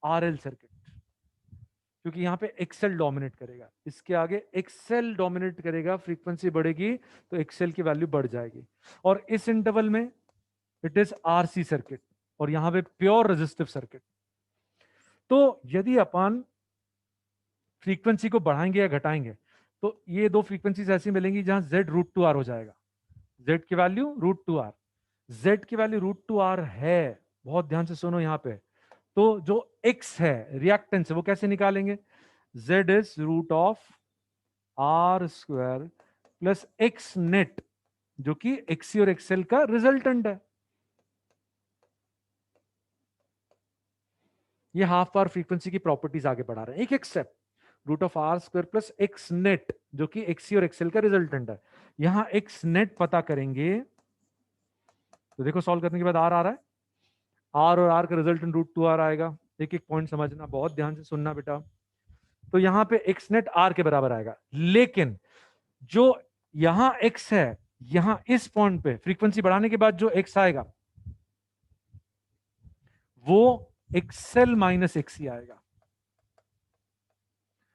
आरएल सर्किट, क्योंकि यहां पे एक्सएल डोमिनेट करेगा, इसके आगे एक्सएल डोमिनेट करेगा, फ्रीक्वेंसी बढ़ेगी तो एक्सएल की वैल्यू बढ़ जाएगी। और इस इंटरवल में इट इज आरसी सर्किट, और यहां पे प्योर रेजिस्टिव सर्किट। तो यदि अपन फ्रीक्वेंसी को बढ़ाएंगे या घटाएंगे तो ये दो फ्रीक्वेंसीज ऐसी मिलेंगी जहां जेड रूट टू आर हो जाएगा, जेड की value root two R, Z की वैल्यू रूट टू आर है, बहुत ध्यान से सुनो यहां पे। तो जो एक्स है रिएक्टेंस है वो कैसे निकालेंगे, Z is root of R square plus X net, जो कि एक्सी और एक्सएल का रिजल्टेंट है। ये हाफ पावर फ्रीक्वेंसी की प्रॉपर्टीज आगे बढ़ा रहे हैं, एक एक step. Root of R square plus X net, जो कि एक्सी और एक्सएल का रिजल्टेंट है। यहां एक्स नेट पता करेंगे तो देखो सॉल्व करने के बाद आर आ रहा है, आर और आर का रिजल्टेंट रूट टू आर आएगा। एक एक पॉइंट समझना, बहुत ध्यान से सुनना बेटा। तो यहां पे एक्स नेट आर के बराबर आएगा, लेकिन जो यहां एक्स है, यहां इस पॉइंट पे फ्रीक्वेंसी बढ़ाने के बाद जो एक्स आएगा वो एक्सएल माइनस एक्सी आएगा,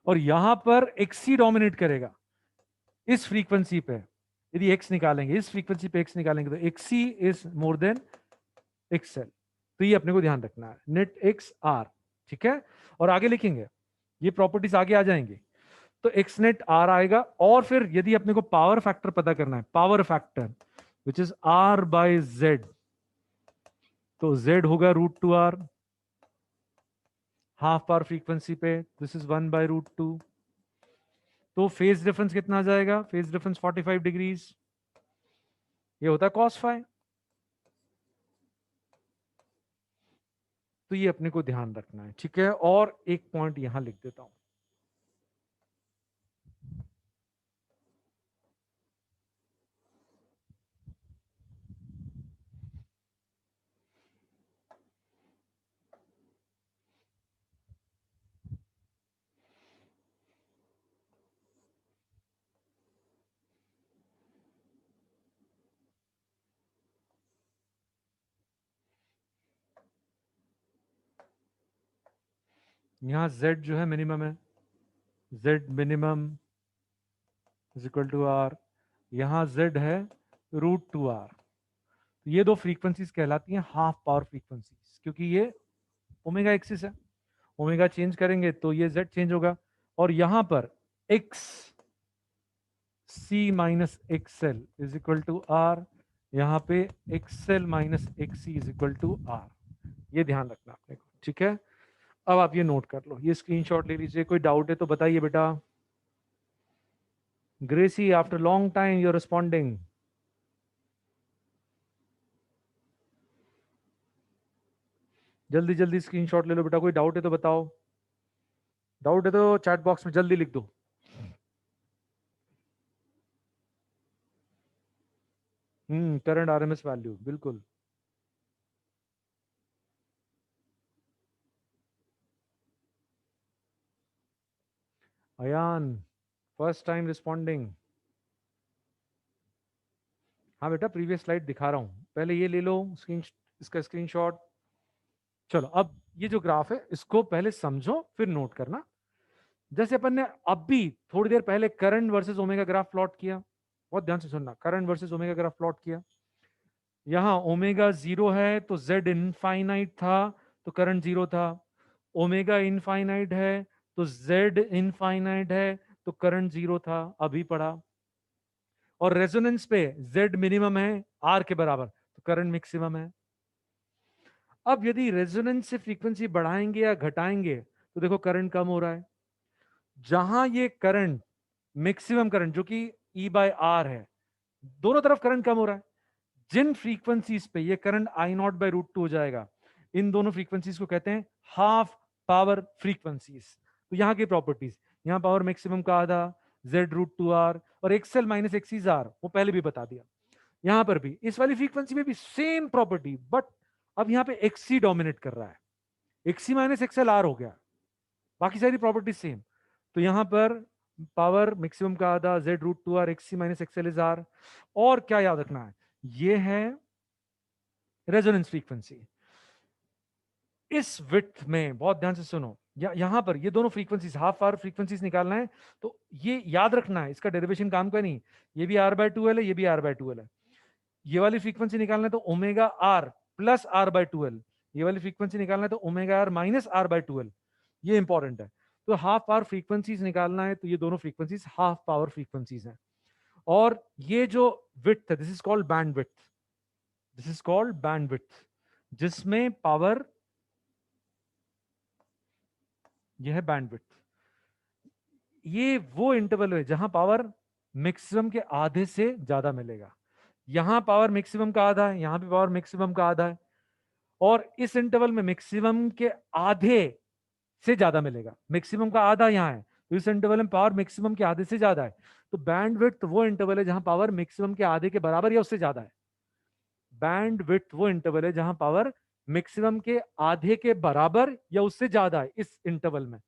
और यहां पर एक्सी डोमिनेट करेगा इस फ्रीक्वेंसी पे। यदि एक्स निकालेंगे, इस फ्रीक्वेंसी पे एक्स निकालेंगे तो XC is more than XL. तो ये अपने को ध्यान रखना है, नेट एक्स आर। ठीक है, और आगे लिखेंगे, ये प्रॉपर्टीज आगे आ जाएंगी। तो एक्स नेट आर आएगा, और फिर यदि अपने को पावर फैक्टर पता करना है, power factor which is R by Z, तो जेड होगा root two R, half power frequency पे this is one by root two. तो फेज डिफरेंस कितना आ जाएगा, फेज डिफरेंस 45 डिग्रीज, ये होता है कॉस फाई। तो ये अपने को ध्यान रखना है। ठीक है, और एक पॉइंट यहां लिख देता हूं, यहां z जो है मिनिमम है, z minimum is equal to R, यहां z है रूट टू आर। तो ये दो फ्रीक्वेंसीज कहलाती हैं हाफ पावर फ्रीक्वेंसीज, क्योंकि ये ओमेगा एक्सिस है, ओमेगा चेंज करेंगे तो ये z चेंज होगा। और यहां पर x C minus XL is equal to R, यहां पे XL minus XC is equal to R, ये ध्यान रखना आपने को। ठीक है, अब आप ये नोट कर लो, ये स्क्रीनशॉट ले लीजिए, कोई डाउट है तो बताइए बेटा। Gracy after long time you are responding. जल्दी जल्दी स्क्रीनशॉट ले लो बेटा, कोई डाउट है तो बताओ, डाउट है तो चैट बॉक्स में जल्दी लिख दो। करंट आरएमएस वैल्यू बिल्कुल। Ayaan first time responding. हाँ बेटा प्रीवियस स्लाइड दिखा रहा हूँ, पहले ये ले लो स्क्रीन, इसका स्क्रीनशॉट। चलो अब ये जो ग्राफ है इसको पहले समझो फिर नोट करना। जैसे अपन ने अभी थोड़ी देर पहले current versus omega graph plot किया, बहुत ध्यान से सुनना, current versus omega graph plot किया। यहां ओमेगा जीरो है तो जेड इनफाइनाइट था तो करंट जीरो था, ओमेगा इनफाइनाइट है तो जेड इनफाइनाइट है तो करंट जीरो था, अभी पढ़ा। और रेजोनेंस पे जेड मिनिमम है आर के बराबर तो करंट मैक्सिमम है। अब यदि रेजोनेंस से फ्रीक्वेंसी बढ़ाएंगे या घटाएंगे तो देखो करंट कम हो रहा है। जहां ये करंट मैक्सिमम करंट जो कि ई बाय आर है, दोनों तरफ करंट कम हो रहा है, जिन फ्रीक्वेंसीज पे ये current I naught by root two हो जाएगा, इन दोनों फ्रीक्वेंसीज को कहते हैं हाफ पावर फ्रीक्वेंसीज। तो यहां की प्रॉपर्टीज, यहां पावर मैक्सिमम का आधा जेड रूट टू आर, और एक्सएल माइनस एक्सीज आर वो पहले भी बता दिया। यहां पर भी इस वाली फ्रीक्वेंसी में भी सेम प्रॉपर्टी, बट अब यहां पे एक्सी डोमिनेट कर रहा है, एक्सी माइनस एक्सएल आर हो गया, बाकी सारी प्रॉपर्टी सेम। तो यहां पर पावर मैक्सिमम का आधा Z root two R XC minus XL is R. और क्या याद रखना है, ये है रेजोनेंस फ्रीक्वेंसी। इस विड्थ में बहुत ध्यान से सुनो, यहां पर ये दोनों फ्रीक्वेंसीज हाफ आवर फ्रीक्वेंसीज निकालना है, तो ये याद रखना है, इसका डेरिवेशन काम का नहीं। ये भी आर बाय टू एल है, ये भी आर बाय टू एल है। ये वाली फ्रीक्वेंसी निकालना है तो omega R plus R by two L, ये वाली फ्रीक्वेंसी निकालना है तो omega R minus R by two L, ये इंपॉर्टेंट है। तो हाफ पावर फ्रीक्वेंसीज निकालना है तो ये दोनों फ्रीक्वेंसीज हाफ पावर फ्रीक्वेंसीज हैं। और ये जो विड्थ है this is called band width, this is called band width, जिसमें पावर, यह है बैंडविड्थ। ये वो इंटरवल है जहां पावर मैक्सिमम के आधे से ज्यादा मिलेगा। यहां पावर मैक्सिमम का आधा है, यहां भी पावर मैक्सिमम का आधा है, और इस इंटरवल में मैक्सिमम के आधे से ज्यादा मिलेगा। मैक्सिमम का आधा यहां है तो इस इंटरवल में पावर मैक्सिमम के आधे से ज्यादा है। तो बैंडविड्थ वो इंटरवल है जहां पावर मैक्सिमम के आधे के बराबर या उससे ज्यादा है। बैंडविड्थ वो इंटरवल है जहां पावर मैक्सिमम के आधे के बराबर या उससे ज्यादा है इस इंटरवल में।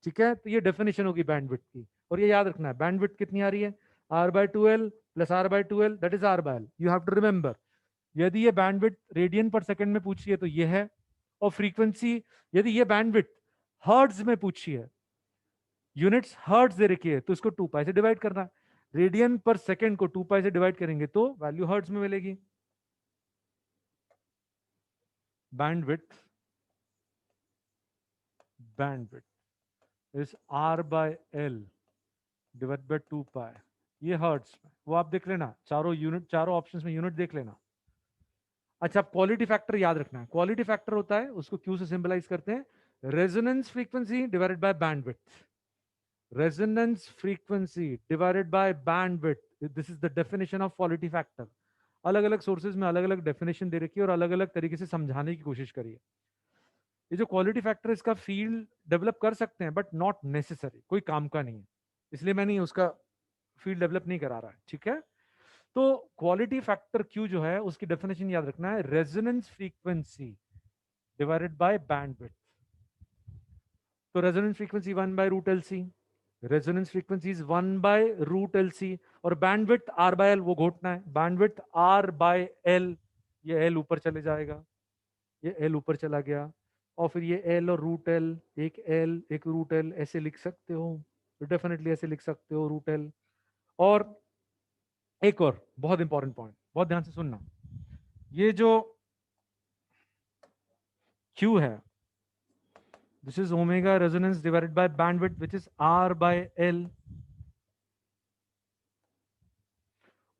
ठीक है, तो ये डेफिनेशन होगी बैंडविड्थ की। और ये याद रखना है बैंडविड्थ कितनी आ रही है, R by two L plus R by two L, that is R by L, you have to remember. यदि ये बैंडविड्थ रेडियन पर सेकंड में पूछी है तो ये है, और फ्रीक्वेंसी यदि ये बैंडविड्थ हर्ट्ज में पूछी है, यूनिट्स हर्ट्ज दे रखी है, तो इसको 2 पाई से डिवाइड करना है। रेडियन पर सेकंड को 2 पाई से डिवाइड करेंगे तो वैल्यू हर्ट्ज में मिलेगी। Bandwidth, bandwidth is R by L divide by 2 pi, ये हर्ट्ज में, वो आप देख लेना, चारों यूनिट, चारों ऑप्शंस में यूनिट देख लेना। अच्छा, क्वालिटी फैक्टर याद रखना है, क्वालिटी फैक्टर होता है, उसको क्यू से सिंबलाइज करते हैं, resonance frequency divided by bandwidth, resonance frequency divided by bandwidth, this is the definition of quality factor. अलग अलग सोर्सेज में अलग अलग डेफिनेशन दे रखी है और अलग अलग तरीके से समझाने की कोशिश करिए। ये जो क्वालिटी फैक्टर, इसका फील्ड डेवलप कर सकते हैं बट नॉट नेसेसरी, कोई काम का नहीं है, इसलिए मैं नहीं उसका फील्ड डेवलप नहीं करा रहा है। ठीक है, तो क्वालिटी फैक्टर क्यू जो है उसकी डेफिनेशन याद रखना है, resonance frequency divided by bandwidth. तो resonance frequency 1 by root L C, resonance frequency is 1 by root L C, और बैंडविड्थ आर बाय एल, वो घोटना है, बैंडविड्थ आर बाय एल, ये एल ऊपर चले जाएगा, ये एल ऊपर चला गया, और फिर ये एल और रूट एल एक रूट एल ऐसे लिख सकते हो, तो डेफिनेटली ऐसे लिख सकते हो रूट एल। और एक और बहुत इंपॉर्टेंट पॉइंट, बहुत ध्यान से सुनना, ये जो Q है, this is omega resonance divided by bandwidth which is R by L,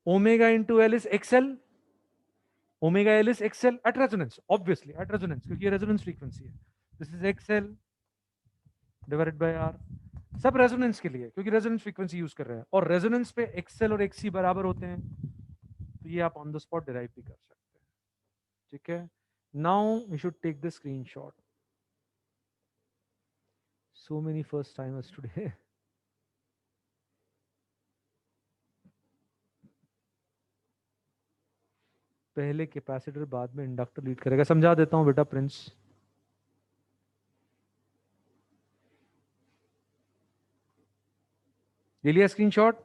omega into L is XL, omega L is XL at resonance, obviously at resonance क्योंकि ये रेजोनेंस फ्रीक्वेंसी है, this is XL divided by R, सब resonance के लिए क्योंकि resonance frequency use कर रहे हैं, और रेजोनेंस पे एक्सएल और एक्सी बराबर होते हैं, तो ये आप ऑन द स्पॉट डिराइव भी कर सकते हैं। ठीक है, now we should take the screenshot, so many first timers today. पहले कैपेसिटर बाद में इंडक्टर लीड करेगा, समझा देता हूं बेटा प्रिंस। ले लिया स्क्रीनशॉट?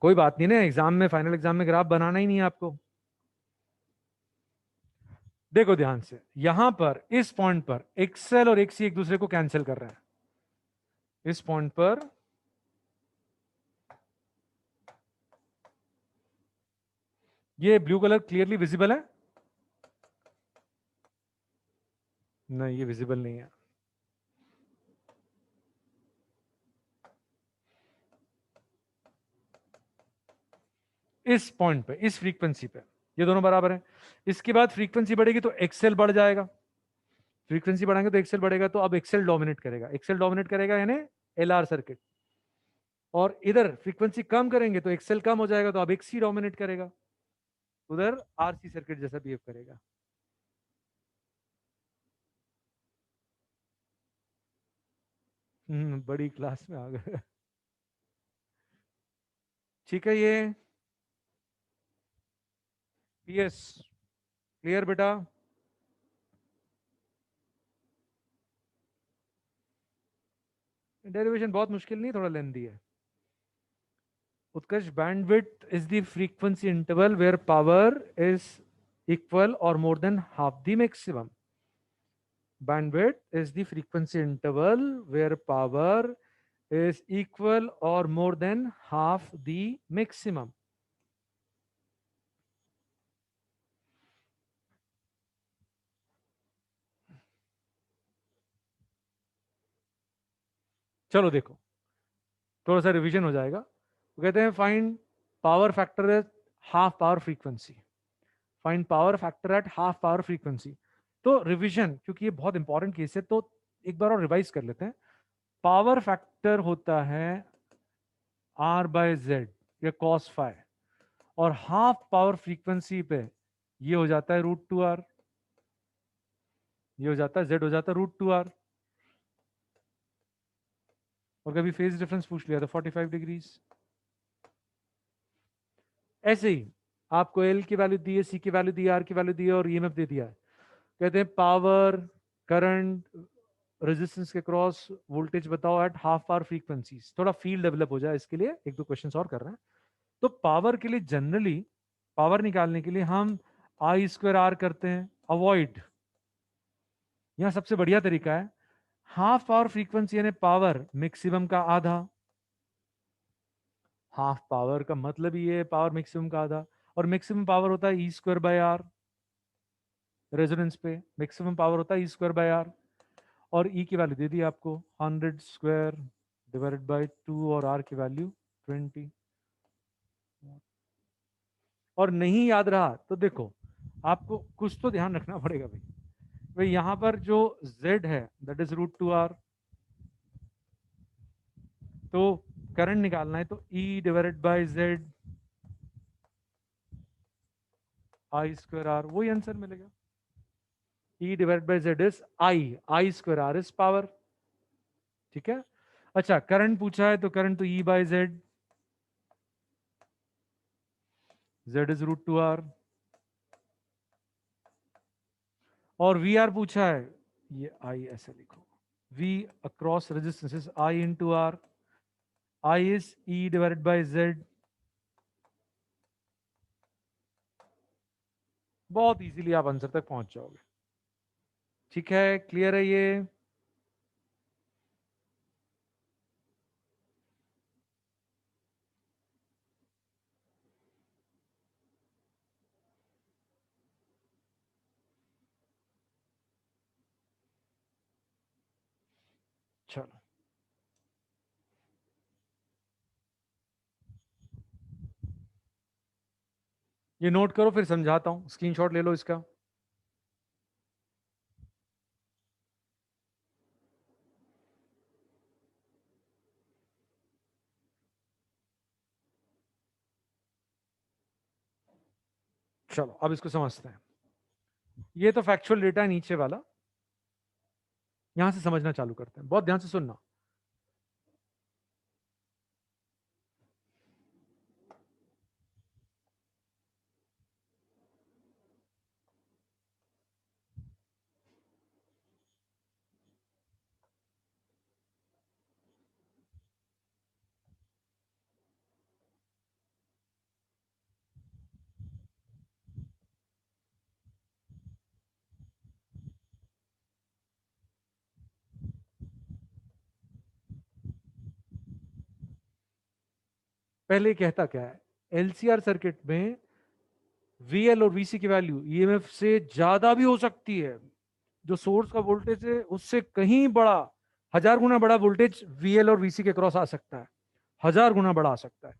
कोई बात नहीं ना, एग्जाम में, फाइनल एग्जाम में ग्राफ बनाना ही नहीं है आपको। देखो ध्यान से, यहां पर इस पॉइंट पर एक्सएल और एक्सी एक दूसरे को कैंसिल कर रहे हैं। इस पॉइंट पर ये ब्लू कलर क्लियरली विजिबल है? नहीं, ये विजिबल नहीं है। इस पॉइंट पे, इस फ्रीक्वेंसी पे ये दोनों बराबर है। इसके बाद फ्रीक्वेंसी बढ़ेगी तो एक्सेल बढ़ जाएगा, फ्रीक्वेंसी बढ़ाएंगे तो एक्सेल बढ़ेगा, तो अब एक्सेल डोमिनेट करेगा, एक्सेल डोमिनेट करेगा यानी एलआर सर्किट। और इधर फ्रीक्वेंसी कम करेंगे तो एक्सेल कम हो जाएगा, तो अब एक्सी डोमिनेट करेगा, उधर आरसी सर्किट जैसा बिहेव करेगा। बड़ी क्लास में आ गए। ठीक है, ये पीएस क्लियर बेटा? डेरिवेशन बहुत मुश्किल नहीं, थोड़ा लेंथी है। Utkarsh, bandwidth is the frequency interval where power is equal or more than half the maximum. Bandwidth is the frequency interval where power is equal or more than half the maximum. चलो देखो, थोड़ा सा revision हो जाएगा। वो कहते हैं find power factor eight half power frequency, find power factor eight half power frequency. तो रिवीजन, क्योंकि ये बहुत इंपॉर्टेंट केस है, तो एक बार और रिवाइज कर लेते हैं। पावर फैक्टर होता है आर बाय जेड या कॉस फाइ, और हाफ पावर फ्रीक्वेंसी पे ये हो जाता है √2r, ये हो जाता है जेड, हो जाता है √2r। और कभी फेज डिफरेंस पूछ लिया तो 45 डिग्रीज। ऐसे ही आपको एल की वैल्यू दी है, सी की वैल्यू दी है, आर की वैल्यू दी है, और ईएमएफ दे दिया है। कहते हैं पावर, करंट, रेजिस्टेंस के क्रॉस वोल्टेज बताओ एट हाफ पावर फ्रीक्वेंसीज। थोड़ा फील डेवलप हो जाए इसके लिए एक दो क्वेश्चंस और कर रहे हैं। तो पावर के लिए जनरली, पावर निकालने के लिए हम I²R करते हैं, अवॉइड। यहां सबसे बढ़िया तरीका है, हाफ पावर फ्रीक्वेंसी यानी पावर मैक्सिमम का आधा। हाफ पावर का मतलब ही है पावर मैक्सिमम का आधा, और मैक्सिमम पावर होता है E²/R। रेजोनेंस पे मैक्सिमम पावर होता है E²/R। और ई की वैल्यू दे दी आपको 100² डिवाइडेड बाय 2, और आर की वैल्यू 20। और नहीं याद रहा तो देखो, आपको कुछ तो ध्यान रखना पड़ेगा भाई। भाई यहां पर जो z है दैट इज √2r, तो करंट निकालना है तो E divided by Z I²R, वही आंसर मिलेगा। E divided by Z is I²R is power. ठीक है। अच्छा, करंट पूछा है तो करंट तो E/Z, Z इज √2r। और VR पूछा है, ये I ऐसे लिखो, V across resistance is I into R, I is E divided by Z। बहुत इजीली आप आंसर तक पहुंच जाओगे। ठीक है, क्लियर है ये? चलो, ये नोट करो, फिर समझाता हूं, स्क्रीनशॉट ले लो इसका। चलो अब इसको समझते हैं। ये तो फैक्चुअल डेटा है नीचे वाला, यहां से समझना चालू करते हैं, बहुत ध्यान से सुनना। पहले कहता क्या है, एलसीआर सर्किट में वीएल और वीसी की वैल्यू ईएमएफ से ज्यादा भी हो सकती है। जो सोर्स का वोल्टेज है उससे कहीं बड़ा, 1000 गुना बड़ा वोल्टेज वीएल और वीसी के क्रॉस आ सकता है, 1000 गुना बड़ा आ सकता है।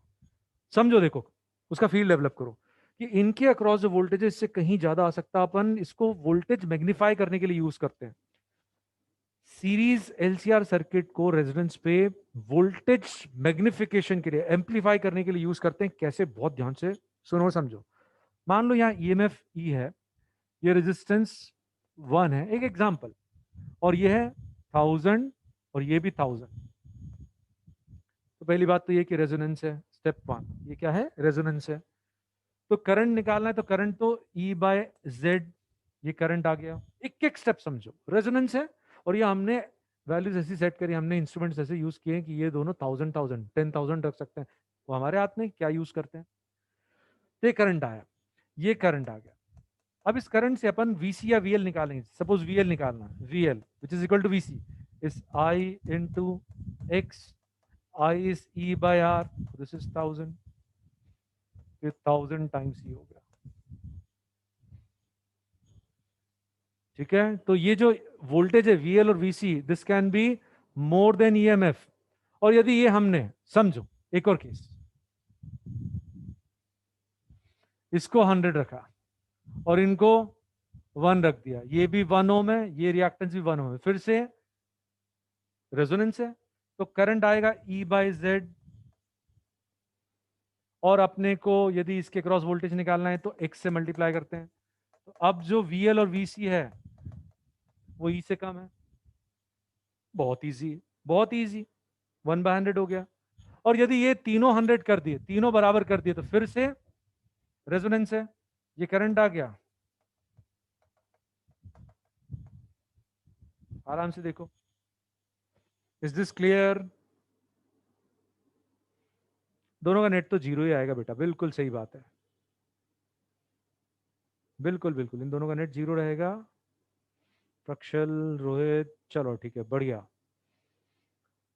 समझो, देखो उसका फील्ड डेवलप करो कि इनके अक्रॉस जो वोल्टेज है इससे कहीं ज्यादा आ सकता है। अपन इसको वोल्टेज मैग्नीफाई करने के लिए यूज करते हैं। सीरीज एलसीआर सर्किट को रेजोनेंस पे वोल्टेज मैग्निफिकेशन के लिए, एम्पलीफाई करने के लिए यूज करते हैं। कैसे? बहुत ध्यान से सुनो और समझो। मान लो यहाँ ईएमएफ ई है, ये रेजिस्टेंस 1 है, एक एग्जांपल, और ये है 1000 और ये भी 1000। तो पहली बात तो ये कि रेजोनेंस है, स्टेप 1। ये क्या है? रेजोनेंस है। तो करंट निकालना है, तो करंट तो ई बाय जेड, ये करंट आ गया। एक एक स्टेप समझो। रेजोनेंस है और ये हमने वैल्यूज ऐसी सेट करी, हमने इंस्ट्रूमेंट्स ऐसे यूज किए कि ये दोनों 1000 10,000 रख सकते हैं। वो हमारे हाथ में क्या यूज करते हैं। तो ये करंट आया, ये करंट आ गया। अब इस करंट से अपन वीसी या वीएल निकालेंगे। सपोज वीएल निकालना, VL which is equal to VC is I into X. I is E by R, this is 1000, ये 1000 टाइम्स ई हो गया। ठीक है, तो ये जो वोल्टेज है वीएल और VC, this can be more than EMF. और यदि ये हमने, समझो एक और केस, इसको 100 रखा और इनको 1 रख दिया, ये भी 1 ओम है, ये रिएक्टेंस भी 1 ओम है, फिर से रेजोनेंस है, तो करंट आएगा ई बाय जेड। और अपने को यदि इसके क्रॉस वोल्टेज निकालना है तो एक्स से मल्टीप्लाई करते हैं। तो अब जो वीएल और वीसी है वो ई से कम है। बहुत इजी, बहुत इजी, 1/100 हो गया। और यदि ये तीनों 100 कर दिए, तीनों बराबर कर दिए, तो फिर से रेजोनेंस है, ये करंट आ गया। आराम से देखो, इज दिस क्लियर? दोनों का नेट तो जीरो ही आएगा बेटा, बिल्कुल सही बात है, बिल्कुल बिल्कुल, इन दोनों का नेट जीरो रहेगा। प्रक्षल, रोहित, चलो ठीक है, बढ़िया।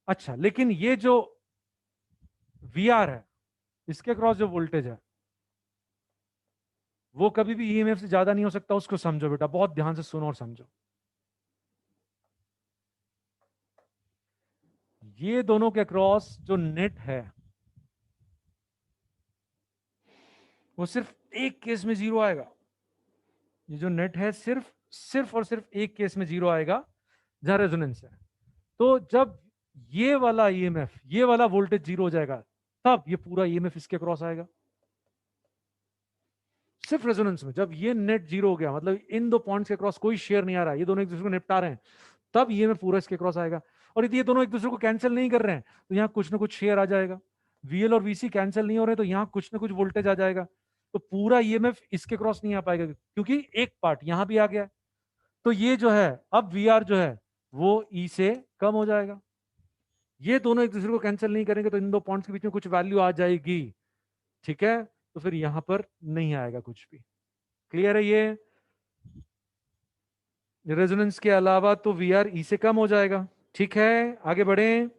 अच्छा, लेकिन ये जो वी आर है, इसके क्रॉस जो वोल्टेज है वो कभी भी ईएमएफ से ज्यादा नहीं हो सकता। उसको समझो बेटा, बहुत ध्यान से सुनो और समझो। ये दोनों के क्रॉस जो नेट है वो सिर्फ एक केस में जीरो आएगा। ये जो नेट है सिर्फ सिर्फ और सिर्फ एक केस में जीरो आएगा, जहां रेजोनेंस है। तो जब ये वाला ईएमएफ, ये वाला वोल्टेज जीरो हो जाएगा, तब ये पूरा ईएमएफ इसके क्रॉस आएगा। सिर्फ रेजोनेंस में जब ये नेट जीरो हो गया, मतलब इन दो पॉइंट्स के क्रॉस कोई शेयर नहीं आ रहा, ये दोनों एक दूसरे को निपटा रहे हैं, तब ईएमएफ पूरा इसके क्रॉस आएगा। और यदि ये दोनों एक दूसरे को कैंसिल नहीं कर रहे हैं तो यहाँ कुछ ना कुछ शेयर आ जाएगा। वीएल और वीसी कैंसिल नहीं हो रहे तो यहाँ कुछ ना कुछ वोल्टेज आ जाएगा। तो पूरा ईएमएफ इसके क्रॉस नहीं आ पाएगा, क्योंकि एक पार्ट यहां भी आ गया। तो ये जो है, अब वी आर जो है वो ई से कम हो जाएगा। ये दोनों एक दूसरे को कैंसिल नहीं करेंगे तो इन दो पॉइंट्स के बीच में कुछ वैल्यू आ जाएगी। ठीक है, तो फिर यहां पर नहीं आएगा कुछ भी। क्लियर है? ये रेजोनेंस के अलावा तो वी आर ई से कम हो जाएगा। ठीक है, आगे बढ़े।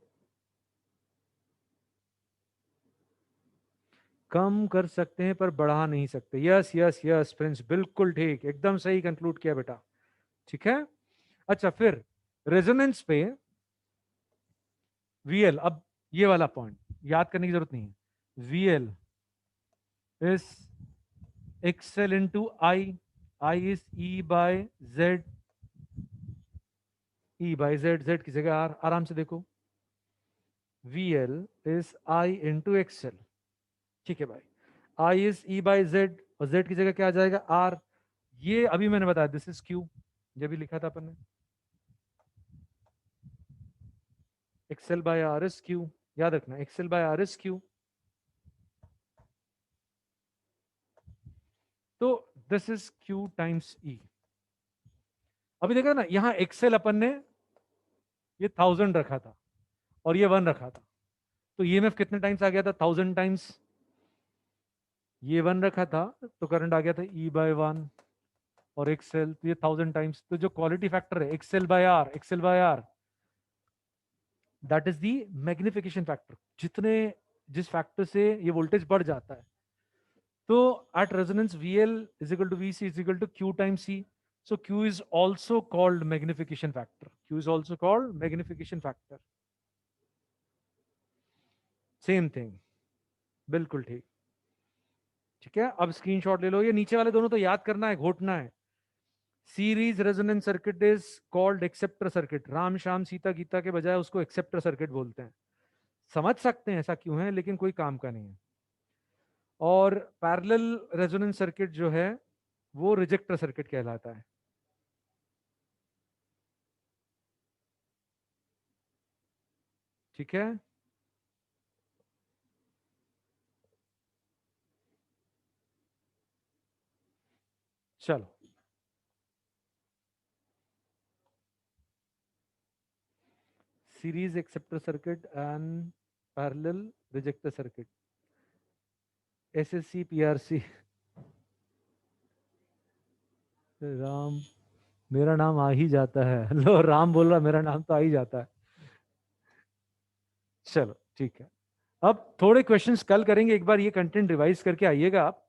कम कर सकते हैं पर बढ़ा नहीं सकते। यस यस यस प्रिंस, बिल्कुल ठीक, एकदम सही कंक्लूड किया बेटा। ठीक है, अच्छा फिर रेजोनेंस पे वीएल, अब ये वाला पॉइंट याद करने की जरूरत नहीं है। VL is XL into I, I is E by Z, E by Z, Z की जगह आर। आराम से देखो, VL is I into XL. ठीक है भाई, I is E by Z और जेड की जगह क्या आ जाएगा? आर। ये अभी मैंने बताया, दिस इज क्यू, ये भी लिखा था अपन ने, XL by R is Q. याद रखना, XL by R is Q. तो this is Q times E. अभी देखा ना, यहां एक्सएल अपन ने ये 1000 रखा था और ये 1 रखा था, तो ईएमएफ कितने टाइम्स आ गया था? 1000 टाइम्स। ये 1 रखा था तो करंट आ गया था ई बाय 1, और एक्सएल तो ये 1000 टाइम्स। तो जो क्वालिटी फैक्टर है XL by R, XL by R, that is the magnification factor. जितने जिस फैक्टर से ये वोल्टेज बढ़ जाता है। तो at resonance VL is equal to VC is equal to Q times C. So Q is also called magnification factor. Q is also called magnification factor. Same thing, बिल्कुल ठीक। ठीक है, अब स्क्रीनशॉट ले लो। ये नीचे वाले दोनों तो याद करना है, घोटना है। Series resonance circuit is called acceptor circuit. Ram Shyam Sita Gita के बजाय उसको एक्सेप्टर सर्किट बोलते हैं। समझ सकते हैं ऐसा क्यों है, लेकिन कोई काम का नहीं है। और पैरेलल रेजोनेंस सर्किट जो है वो रिजेक्टर सर्किट कहलाता है। ठीक है, चलो। Series acceptor circuit and parallel ejector circuit, SSC PRC. Ram, मेरा नाम आ ही जाता है। लो, राम बोल रहा, मेरा नाम तो आ ही जाता है। चलो ठीक है, अब थोड़े क्वेश्चंस कल करेंगे। एक बार ये कंटेंट रिवाइज करके आइएगा आप।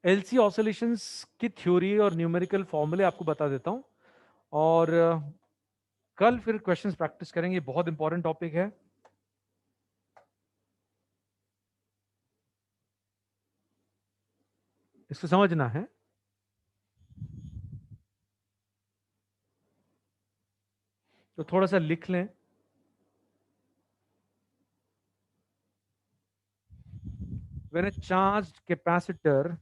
एलसी ऑसिलेशंस की थ्योरी और न्यूमेरिकल फॉर्मूले आपको बता देता हूं, और कल फिर क्वेश्चंस प्रैक्टिस करेंगे। बहुत इंपॉर्टेंट टॉपिक है। इसको समझना है। तो थोड़ा सा लिख लें। When a charged capacitor,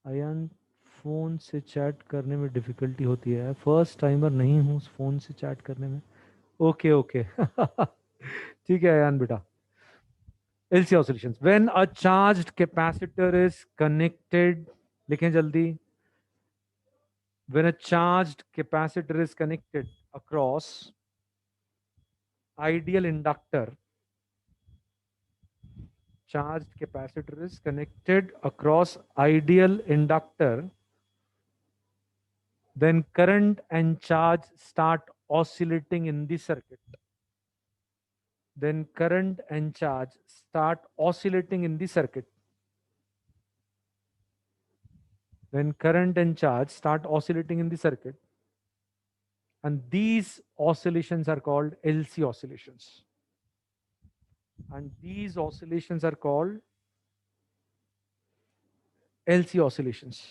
Ayan, phone से चैट करने में डिफिकल्टी होती है। फर्स्ट टाइमर नहीं हूं फोन से चैट करने में। Okay okay. ठीक है अयन बेटा। LC oscillations. When a charged capacitor is connected, लिखें जल्दी। When a charged capacitor is connected across ideal inductor, charged capacitor is connected across ideal inductor, then current and charge start oscillating in the circuit. Then current and charge start oscillating in the circuit. When current and charge start oscillating in the circuit, and these oscillations are called LC oscillations. And these oscillations are called LC oscillations.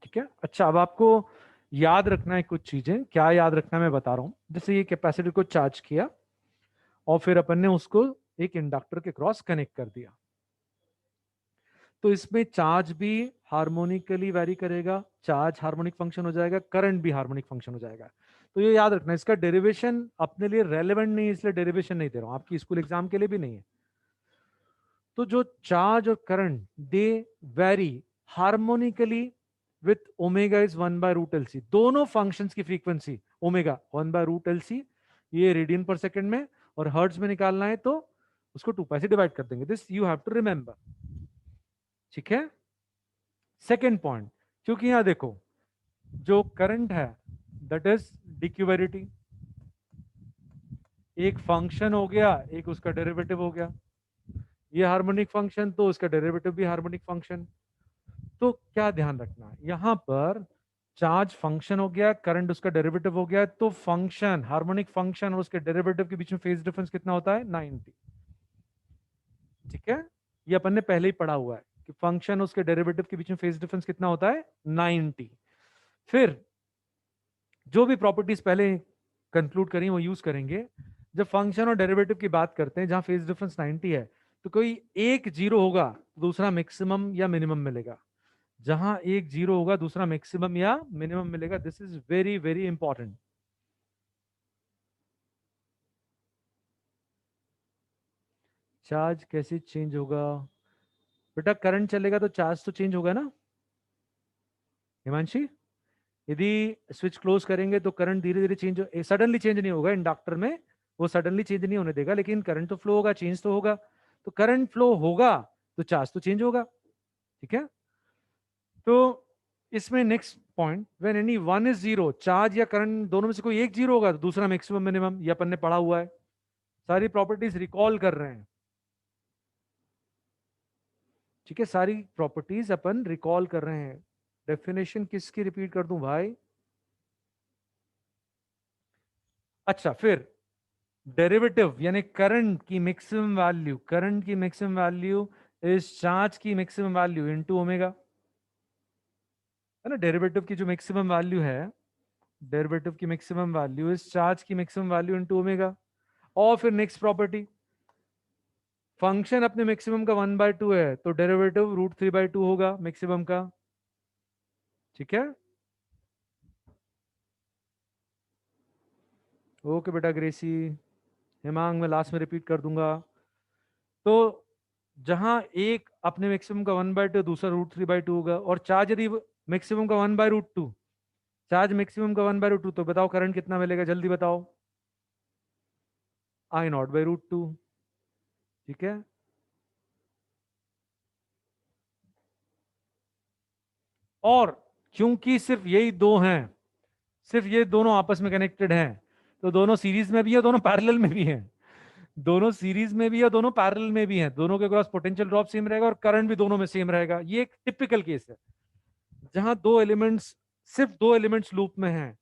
ठीक है, अच्छा अब आपको याद रखना है कुछ चीजें। क्या याद रखना है मैं बता रहा हूं। जैसे ये कैपेसिटर को चार्ज किया और फिर अपन ने उसको एक इंडक्टर के क्रॉस कनेक्ट कर दिया, तो इसमें चार्ज भी हार्मोनिकली वेरी करेगा, चार्ज हार्मोनिक फंक्शन हो जाएगा, करंट भी हार्मोनिक फंक्शन हो जाएगा। तो ये याद रखना। इसका डेरिवेशन अपने लिए रेलेवेंट नहीं है, इसलिए डेरिवेशन नहीं दे रहा हूं, आपकी स्कूल एग्जाम के लिए भी नहीं है। तो जो चार्ज और current they very harmonically with omega is 1/√LC। दोनों फंक्शंस की फ्रीक्वेंसी ओमेगा 1/√LC, ये रेडियन पर सेकंड में, और हर्ट्ज में निकालना है तो उसको 2 से डिवाइड कर देंगे। This you have to remember. ठीक है, सेकेंड पॉइंट, क्योंकि यहां देखो जो करंट है दैट इज डिक्यूवेरिटी, एक फंक्शन हो गया, एक उसका डेरिवेटिव हो गया। ये हार्मोनिक फंक्शन तो उसका डेरिवेटिव भी हार्मोनिक फंक्शन। तो क्या ध्यान रखना है यहां पर, चार्ज फंक्शन हो गया, करंट उसका डेरिवेटिव हो गया, तो फंक्शन हार्मोनिक फंक्शन और उसके डेरिवेटिव के बीच में फेज डिफरेंस कितना होता है? 90। ठीक है, ये अपन ने पहले ही पढ़ा हुआ है कि फंक्शन उसके डेरिवेटिव के बीच में फेज डिफरेंस कितना होता है? 90। फिर जो भी प्रॉपर्टीज पहले कंक्लूड करी वो यूज करेंगे। जब फंक्शन और डेरिवेटिव की बात करते हैं जहां फेज डिफरेंस 90 है, तो कोई एक जीरो होगा तो दूसरा मैक्सिमम या मिनिमम मिलेगा। जहां एक जीरो होगा दूसरा मैक्सिमम या मिनिमम मिलेगा। This is very very important. Charge कैसे चेंज होगा? बेटा करंट चलेगा तो चार्ज तो चेंज होगा ना हिमांशी? यदि स्विच क्लोज करेंगे तो करंट धीरे धीरे चेंज, सडनली चेंज नहीं होगा इंडक्टर में, वो सडनली चेंज नहीं होने देगा, लेकिन करंट तो फ्लो होगा, चेंज तो होगा। तो करंट फ्लो होगा तो चार्ज तो चेंज होगा। ठीक है, तो इसमें next point, when any one is zero, charge या करंट दोनों में से कोई एक जीरो होगा तो दूसरा मैक्सिमम मिनिमम, ये अपन ने पढ़ा हुआ है। सारी प्रॉपर्टीज रिकॉल कर रहे हैं। ठीक है, सारी प्रॉपर्टीज अपन रिकॉल कर रहे हैं। डेफिनेशन किसकी रिपीट कर दूं भाई? अच्छा, फिर डेरिवेटिव यानी करंट की मैक्सिमम वैल्यू, करंट की मैक्सिमम वैल्यू इज चार्ज की मैक्सिमम वैल्यू इनटू ओमेगा, है ना? डेरिवेटिव की जो मैक्सिमम वैल्यू है, डेरिवेटिव की मैक्सिमम वैल्यू इज चार्ज की मैक्सिमम वैल्यू इनटू ओमेगा। और फिर नेक्स्ट प्रॉपर्टी, फंक्शन अपने मैक्सिमम का 1/2 है तो डेरिवेटिव √3/2 होगा मैक्सिमम का। ठीक है, ओके बेटा ग्रेसी। हिमांग मैं लास्ट में रिपीट कर दूंगा। तो जहां एक अपने मैक्सिमम का 1/2, दूसरा √3/2 होगा, और चार्ज यदि मैक्सिमम का 1/√2, चार्ज मैक्सिमम का 1/√2, तो बताओ करंट कितना मिलेगा, जल्दी बताओ? I0/√2। ठीक है, और क्योंकि सिर्फ यही दो हैं, सिर्फ ये दोनों आपस में कनेक्टेड हैं, तो दोनों सीरीज में भी है, दोनों पैरेलल में भी हैं। दोनों सीरीज में भी है, दोनों पैरेलल में भी हैं, दोनों के क्रॉस पोटेंशियल ड्रॉप सेम रहेगा और करंट भी दोनों में सेम रहेगा। ये एक टिपिकल केस है जहां दो एलिमेंट्स, सिर्फ दो एलिमेंट्स लूप में हैं।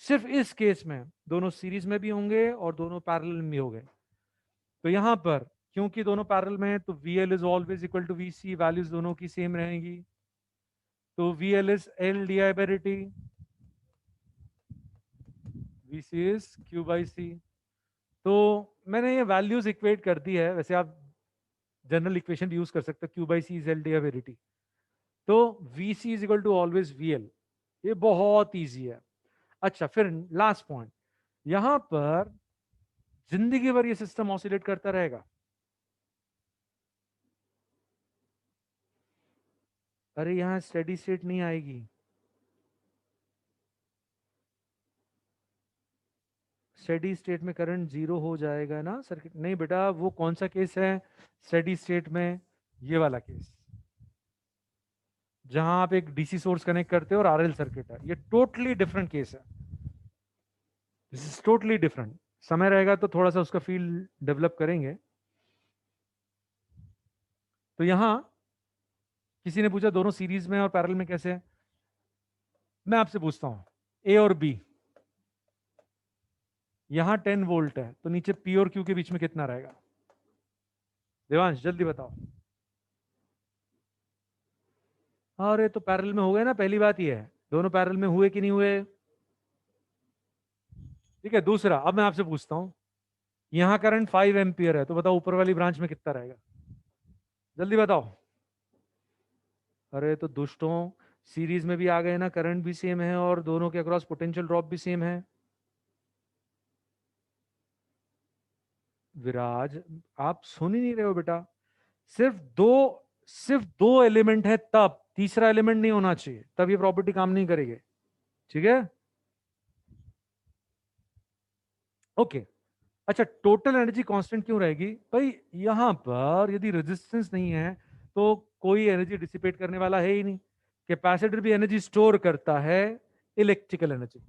सिर्फ इस केस में दोनों सीरीज में भी होंगे और दोनों पैरेलल में भी होंगे। तो यहां पर क्योंकि दोनों पैरेलल में है तो VL is always equal to VC, values दोनों की सेम रहेंगी। तो VL is L/d/dt, VC is Q/C। तो मैंने ये वैल्यूज इक्वेट कर दी है, वैसे आप जनरल इक्वेशन यूज कर सकते हो, Q/C इज L/d/dt। तो VC is equal to always VL, ये बहुत इजी है। अच्छा, फिर लास्ट पॉइंट, यहां पर जिंदगी भर ये सिस्टम ऑसिलेट करता रहेगा। अरे यहां स्टेडी स्टेट नहीं आएगी। स्टेडी स्टेट में करंट जीरो हो जाएगा ना सर्किट? नहीं बेटा, वो कौन सा केस है स्टेडी स्टेट में? ये वाला केस जहां आप एक डीसी सोर्स कनेक्ट करते हो और आरएल सर्किट है, ये टोटली डिफरेंट केस है। This is totally different. समय रहेगा तो थोड़ा सा उसका फील्ड डेवलप करेंगे। तो यहां किसी ने पूछा दोनों सीरीज में और पैरेलल में कैसे है? मैं आपसे पूछता हूं, ए और बी, यहां 10 वोल्ट है तो नीचे पी और क्यू के बीच में कितना रहेगा? देवांश जल्दी बताओ। अरे तो पैरेलल में हो गए ना, पहली बात ये है, दोनों पैरेलल में हुए कि नहीं हुए? ठीक है, दूसरा, अब मैं आपसे पूछता हूं, यहां करंट 5 एम्पियर है तो बताओ ऊपर वाली ब्रांच में कितना रहेगा? जल्दी बताओ। अरे तो दुष्टों, सीरीज में भी आ गए ना, करंट भी सेम है और दोनों के अक्रॉस पोटेंशियल ड्रॉप भी सेम है। विराज, आप सुन ही नहीं रहे हो बेटा। सिर्फ दो, सिर्फ दो एलिमेंट है तब, तीसरा एलिमेंट नहीं होना चाहिए, तब ये प्रॉपर्टी काम नहीं करेगी। ठीक है, ओके। अच्छा, टोटल एनर्जी कांस्टेंट क्यों रहेगी भाई? यहां पर यदि रेजिस्टेंस नहीं है तो कोई एनर्जी डिसिपेट करने वाला है ही नहीं। कैपेसिटर भी एनर्जी स्टोर करता है, इलेक्ट्रिकल एनर्जी,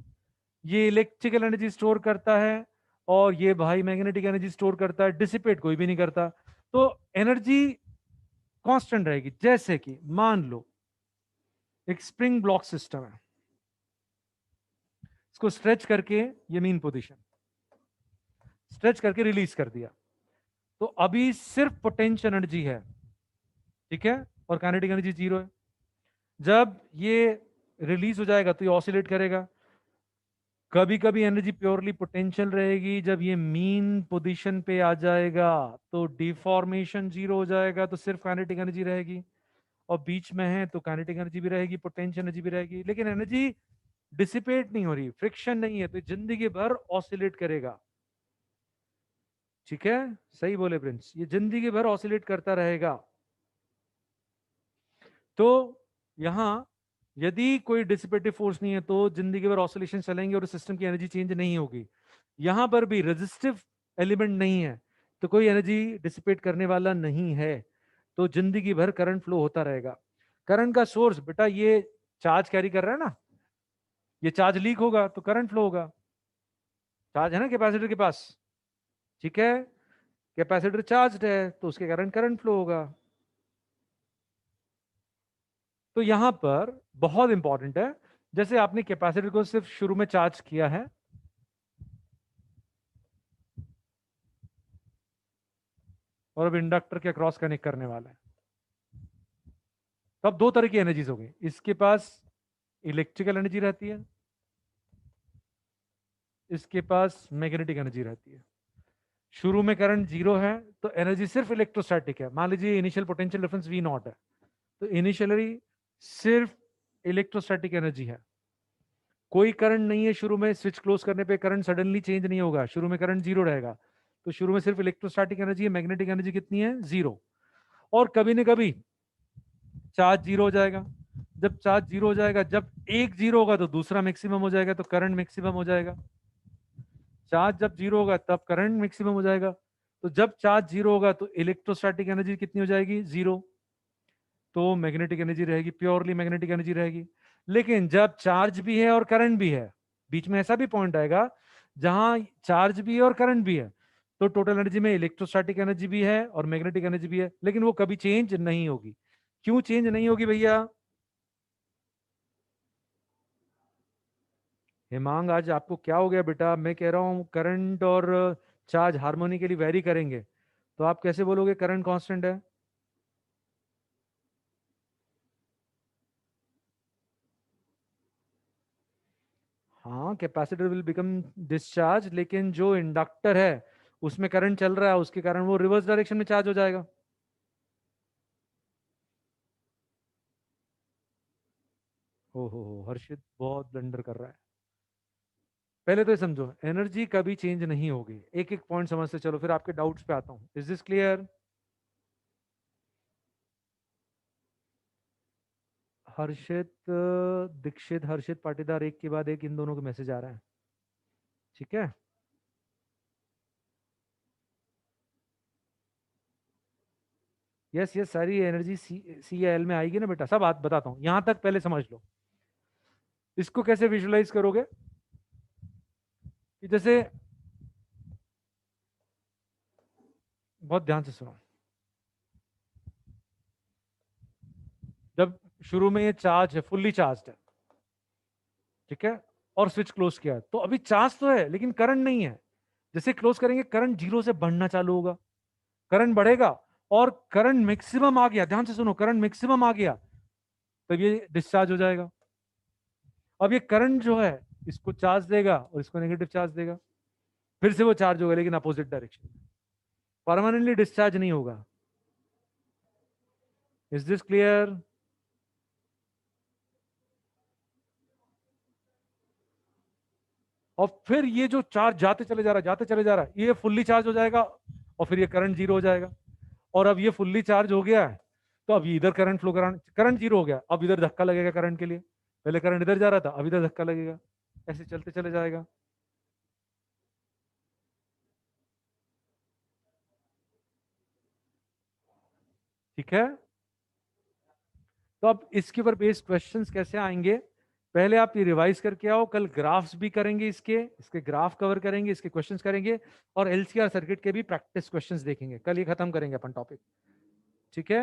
ये इलेक्ट्रिकल एनर्जी स्टोर करता है, और ये भाई मैग्नेटिक एनर्जी स्टोर करता है, डिसिपेट कोई भी नहीं करता। तो एनर्जी कांस्टेंट रहेगी। जैसे कि मान लो एक स्प्रिंग ब्लॉक सिस्टम है, इसको स्ट्रेच करके, ये मीन पोजीशन, स्ट्रेच करके रिलीज कर दिया, तो अभी सिर्फ पोटेंशियल एनर्जी है। ठीक है, और काइनेटिक एनर्जी जीरो है। जब ये रिलीज हो जाएगा तो ये ऑसिलेट करेगा। कभी कभी एनर्जी प्योरली पोटेंशियल रहेगी, जब ये मीन पोजीशन पे आ जाएगा तो डिफॉर्मेशन जीरो हो जाएगा, तो सिर्फ काइनेटिक एनर्जी रहेगी। और बीच में है तो काइनेटिक एनर्जी भी रहेगी, पोटेंशियल एनर्जी भी रहेगी, लेकिन एनर्जी डिसिपेट नहीं हो रही, फ्रिक्शन नहीं है, तो जिंदगी भर ऑसिलेट करेगा। ठीक है, सही बोले प्रिंस, ये जिंदगी भर ऑसिलेट करता रहेगा। तो यहां यदि कोई डिसिपेटिव फोर्स नहीं है तो जिंदगी भर ऑसिलेशन चलेंगे और सिस्टम की एनर्जी चेंज नहीं होगी। यहां पर भी रेजिस्टिव एलिमेंट नहीं है तो कोई एनर्जी डिसिपेट करने वाला नहीं है, तो जिंदगी भर करंट फ्लो होता रहेगा। करंट का सोर्स बेटा ये चार्ज कैरी कर रहा है ना, ये चार्ज लीक होगा तो करंट फ्लो होगा। चार्ज है ना कैपेसिटर के पास, ठीक है, कैपेसिटर चार्ज है तो उसके कारण करंट फ्लो होगा। तो यहां पर बहुत इंपॉर्टेंट है, जैसे आपने कैपेसिटर को सिर्फ शुरू में चार्ज किया है और अब इंडक्टर के अक्रॉस कनेक्ट करने वाला है, तो अब दो तरह की एनर्जीज हो गई, इसके पास इलेक्ट्रिकल एनर्जी रहती है, इसके पास मैग्नेटिक एनर्जी रहती है। शुरू में करंट जीरो है तो एनर्जी सिर्फ इलेक्ट्रोस्टैटिक है, मान लीजिए initial potential difference V naught है, तो इनिशियली सिर्फ इलेक्ट्रोस्टैटिक एनर्जी है। कोई करंट नहीं है शुरू में, स्विच क्लोज करने पे करंट सडनली चेंज नहीं होगा, शुरू में करंट जीरो रहेगा, तो शुरू में सिर्फ इलेक्ट्रोस्टैटिक एनर्जी है, मैग्नेटिक एनर्जी कितनी है, जीरो। और कभी न कभी चार्ज जीरो हो जाएगा, जब चार्ज जीरो हो जाएगा, जब एक जीरो होगा तो दूसरा मैक्सिमम हो जाएगा, तो करंट मैक्सिमम हो जाएगा। चार्ज जब जीरो होगा तब करंट मैक्सिमम हो जाएगा, तो जब चार्ज जीरो होगा तो इलेक्ट्रोस्टैटिक एनर्जी कितनी हो जाएगी, जीरो, तो मैग्नेटिक एनर्जी रहेगी, प्योरली मैग्नेटिक एनर्जी रहेगी। लेकिन जब चार्ज भी है और करंट भी है, बीच में ऐसा भी पॉइंट आएगा जहां चार्ज भी है और करंट भी है, तो टोटल एनर्जी में इलेक्ट्रोस्टैटिक एनर्जी भी है और मैग्नेटिक एनर्जी भी है, लेकिन वो कभी चेंज नहीं होगी। क्यों चेंज नहीं होगी भैया? हेमांग आज आपको क्या हो गया बेटा? मैं कह रहा हूं करंट और चार्ज हार्मोनिकली वेरी करेंगे, तो आप कैसे बोलोगे करंट कांस्टेंट है? हाँ, कैपेसिटर विल बिकम डिस्चार्ज, लेकिन जो इंडक्टर है उसमें करंट चल रहा है, उसके कारण वो रिवर्स डायरेक्शन में चार्ज हो जाएगा। हो हर्षित बहुत ब्लंडर कर रहा है। पहले तो ये समझो एनर्जी कभी चेंज नहीं होगी, एक एक पॉइंट समझते चलो, फिर आपके डाउट्स पे आता हूं। Is this clear? Harshit Dixit, Harshit Patidar, एक के बाद एक इन दोनों के मैसेज आ रहे हैं, ठीक है। यस यस, सारी एनर्जी सी या एल में आएगी ना बेटा, सब बात बताता हूँ, यहां तक पहले समझ लो। इसको कैसे विजुलाइज करोगे कि जैसे, बहुत ध्यान से सुनो, जब शुरू में ये चार्ज है, फुल्ली चार्ज है, ठीक है, और स्विच क्लोज किया तो अभी चार्ज तो है लेकिन करंट नहीं है। जैसे क्लोज करेंगे करंट जीरो से बढ़ना चालू होगा, करंट बढ़ेगा, और करंट मैक्सिमम आ गया, ध्यान से सुनो, करंट मैक्सिमम आ गया तब ये डिस्चार्ज हो जाएगा। अब ये करंट जो है इसको चार्ज देगा और इसको नेगेटिव चार्ज देगा, फिर से वो चार्ज होगा लेकिन अपोजिट डायरेक्शन में, परमानेंटली डिस्चार्ज नहीं होगा। Is this clear? और फिर ये जो चार्ज जाते चले जा रहा है, जाते चले जा रहा है, ये फुल्ली चार्ज हो जाएगा और फिर ये करंट जीरो हो जाएगा। और अब ये फुल्ली चार्ज हो गया है तो अब ये इधर करंट फ्लो, करंट जीरो हो गया, अब इधर धक्का लगेगा करंट के लिए, पहले करंट इधर जा रहा था अब इधर धक्का लगेगा, ऐसे चलते चले जाएगा। ठीक है, तो अब इसके ऊपर बेस्ड क्वेश्चंस कैसे आएंगे, पहले आप ये रिवाइज करके आओ, कल ग्राफ्स भी करेंगे, इसके इसके ग्राफ कवर करेंगे, इसके क्वेश्चंस करेंगे, और एलसीआर सर्किट के भी प्रैक्टिस क्वेश्चंस देखेंगे, कल ये खत्म करेंगे अपन टॉपिक। ठीक है,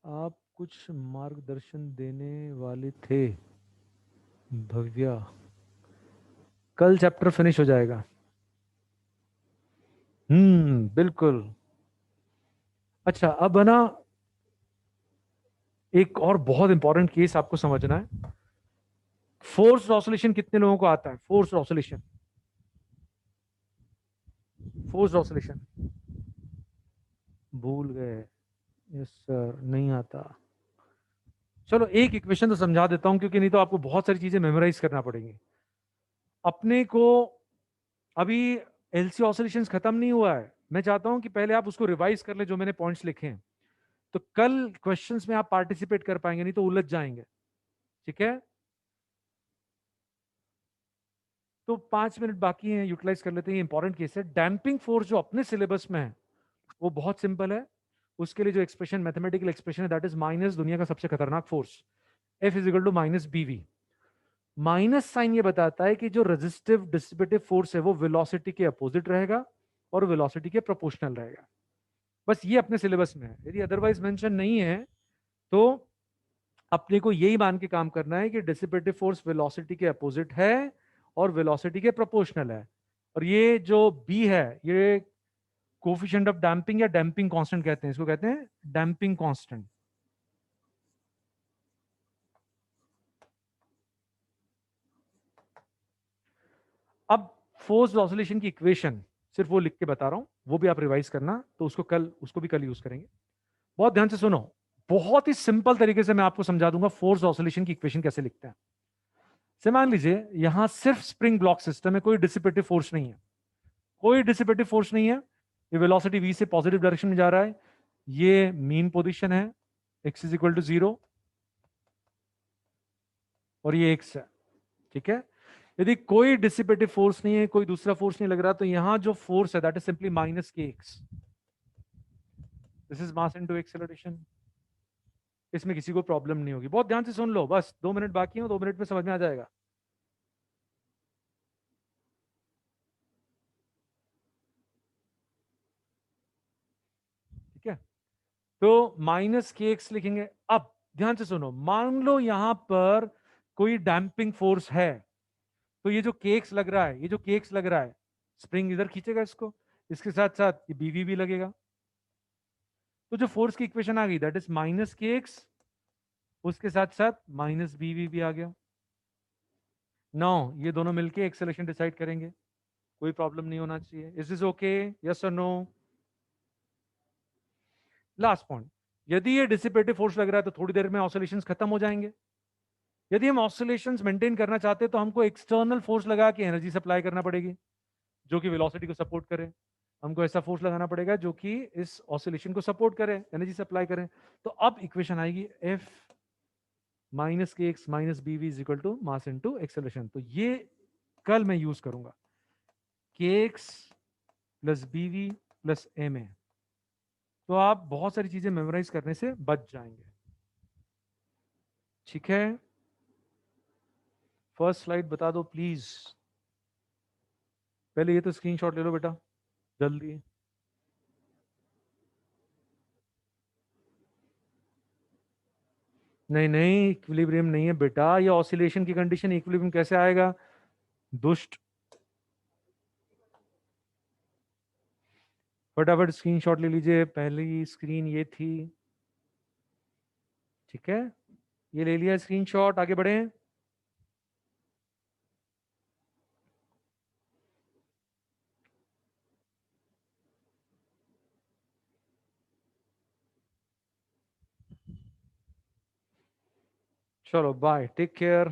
आप कुछ मार्गदर्शन देने वाले थे भव्या, कल चैप्टर फिनिश हो जाएगा। बिल्कुल। अच्छा, अब है ना, एक और बहुत इंपॉर्टेंट केस आपको समझना है। फोर्स ऑसिलेशन कितने लोगों को आता है? फोर्स ऑसिलेशन, फोर्स ऑसिलेशन भूल गए? यस सर, नहीं आता। चलो एक इक्वेशन तो समझा देता हूं, क्योंकि नहीं तो आपको बहुत सारी चीजें मेमोराइज करना पड़ेगी अपने को। अभी एलसी ऑसिलेशंस खत्म नहीं हुआ है, मैं चाहता हूं कि पहले आप उसको रिवाइज कर ले जो मैंने पॉइंट्स लिखे हैं, तो कल क्वेश्चंस में आप पार्टिसिपेट कर पाएंगे, नहीं तो उलझ जाएंगे। ठीक है, तो 5 मिनट बाकी हैं, यूटिलाइज कर लेते हैं। इंपॉर्टेंट केस है। डैम्पिंग फोर्स जो अपने सिलेबस में है वो बहुत सिंपल है। उसके लिए जो एक्सप्रेशन, मैथमेटिकल एक्सप्रेशन है, दैट इज माइनस दुनिया का सबसे खतरनाक force, F is equal to minus BV. Minus sign ये बताता है कि जो रेजिस्टिव डिसिपेटिव फोर्स है वो वेलोसिटी के अपोजिट रहेगा और वेलोसिटी के प्रोपोर्शनल रहेगा। बस ये अपने सिलेबस में है, यदि अदरवाइज मेंशन नहीं है तो अपने को यही मान के काम करना है कि डिसिपेटिव फोर्स वेलोसिटी के अपोजिट है और वेलोसिटी के प्रोपोर्शनल है। और ये जो बी है, ये कोफिशिएंट ऑफ डैम्पिंग या डैम्पिंग कांस्टेंट कहते हैं, इसको कहते हैं डैम्पिंग कांस्टेंट। अब फोर्स ऑसिलेशन की इक्वेशन सिर्फ वो लिख के बता रहा हूं, वो भी आप रिवाइज करना, तो उसको भी कल यूज करेंगे। बहुत ध्यान से सुनो, बहुत ही सिंपल तरीके से मैं आपको समझा दूंगा फोर्स ऑसिलेशन की इक्वेशन कैसे लिखते हैं। से मान लीजिए यहां सिर्फ स्प्रिंग ब्लॉक सिस्टम है, कोई डिसिपेटिव फोर्स नहीं है, कोई डिसिपेटिव फोर्स नहीं है। ये वेलोसिटी v से पॉजिटिव डायरेक्शन में जा रहा है, ये मीन पोजीशन है, x इज इक्वल टू 0 और ये x है। ठीक है, यदि कोई डिसिपेटिव फोर्स नहीं है, कोई दूसरा फोर्स नहीं लग रहा, तो यहां जो फोर्स है that is simply minus K x. This is mass into acceleration. इसमें किसी को प्रॉब्लम नहीं होगी। बहुत ध्यान से सुन लो, बस 2 मिनट बाकी हो, 2 मिनट में समझ में आ जाएगा। ठीक है, तो माइनस के एक्स लिखेंगे। अब ध्यान से सुनो, मान लो यहां पर कोई डैम्पिंग फोर्स है, तो ये जो केक्स लग रहा है, ये जो केक्स लग रहा है, स्प्रिंग इधर खींचेगा इसको, इसके साथ साथ ये बीवी भी लगेगा। तो जो फोर्स की इक्वेशन आ गई that is minus K x, उसके साथ साथ माइनस बीवी भी आ गया। नौ, ये दोनों मिलके एक्सेलरेशन डिसाइड करेंगे, कोई प्रॉब्लम नहीं होना चाहिए। इज दिस ओके, यस और नो? लास्ट पॉइंट, यदि ये डिसिपेटिव फोर्स लग रहा है तो थोड़ी देर में ऑसिलेशंस खत्म हो जाएंगे। यदि हम ऑसिलेशंस मेंटेन करना चाहते हैं तो हमको एक्सटर्नल फोर्स लगा के एनर्जी सप्लाई करना पड़ेगी, जो कि वेलोसिटी को सपोर्ट करे। हमको ऐसा फोर्स लगाना पड़ेगा जो कि इस ऑसिलेशन को सपोर्ट करे, एनर्जी सप्लाई करे। तो अब इक्वेशन आएगी F minus K X minus B V is equal to mass into acceleration. तो ये कल मैं यूज करूंगा, K X plus B V plus M A. तो आप बहुत सारी चीजें मेमोराइज करने से बच जाएंगे। ठीक है, फर्स्ट स्लाइड बता दो प्लीज। पहले ये तो स्क्रीनशॉट ले लो बेटा, जल्दी। नहीं नहीं, इक्विलिब्रियम नहीं है बेटा, ये ऑसिलेशन की कंडीशन, इक्विलिब्रियम कैसे आएगा? दुष्ट, फटाफट स्क्रीनशॉट ले लीजिए, पहली स्क्रीन ये थी। ठीक है, ये ले लिया स्क्रीनशॉट, आगे बढ़े। चलो बाय, टेक केयर।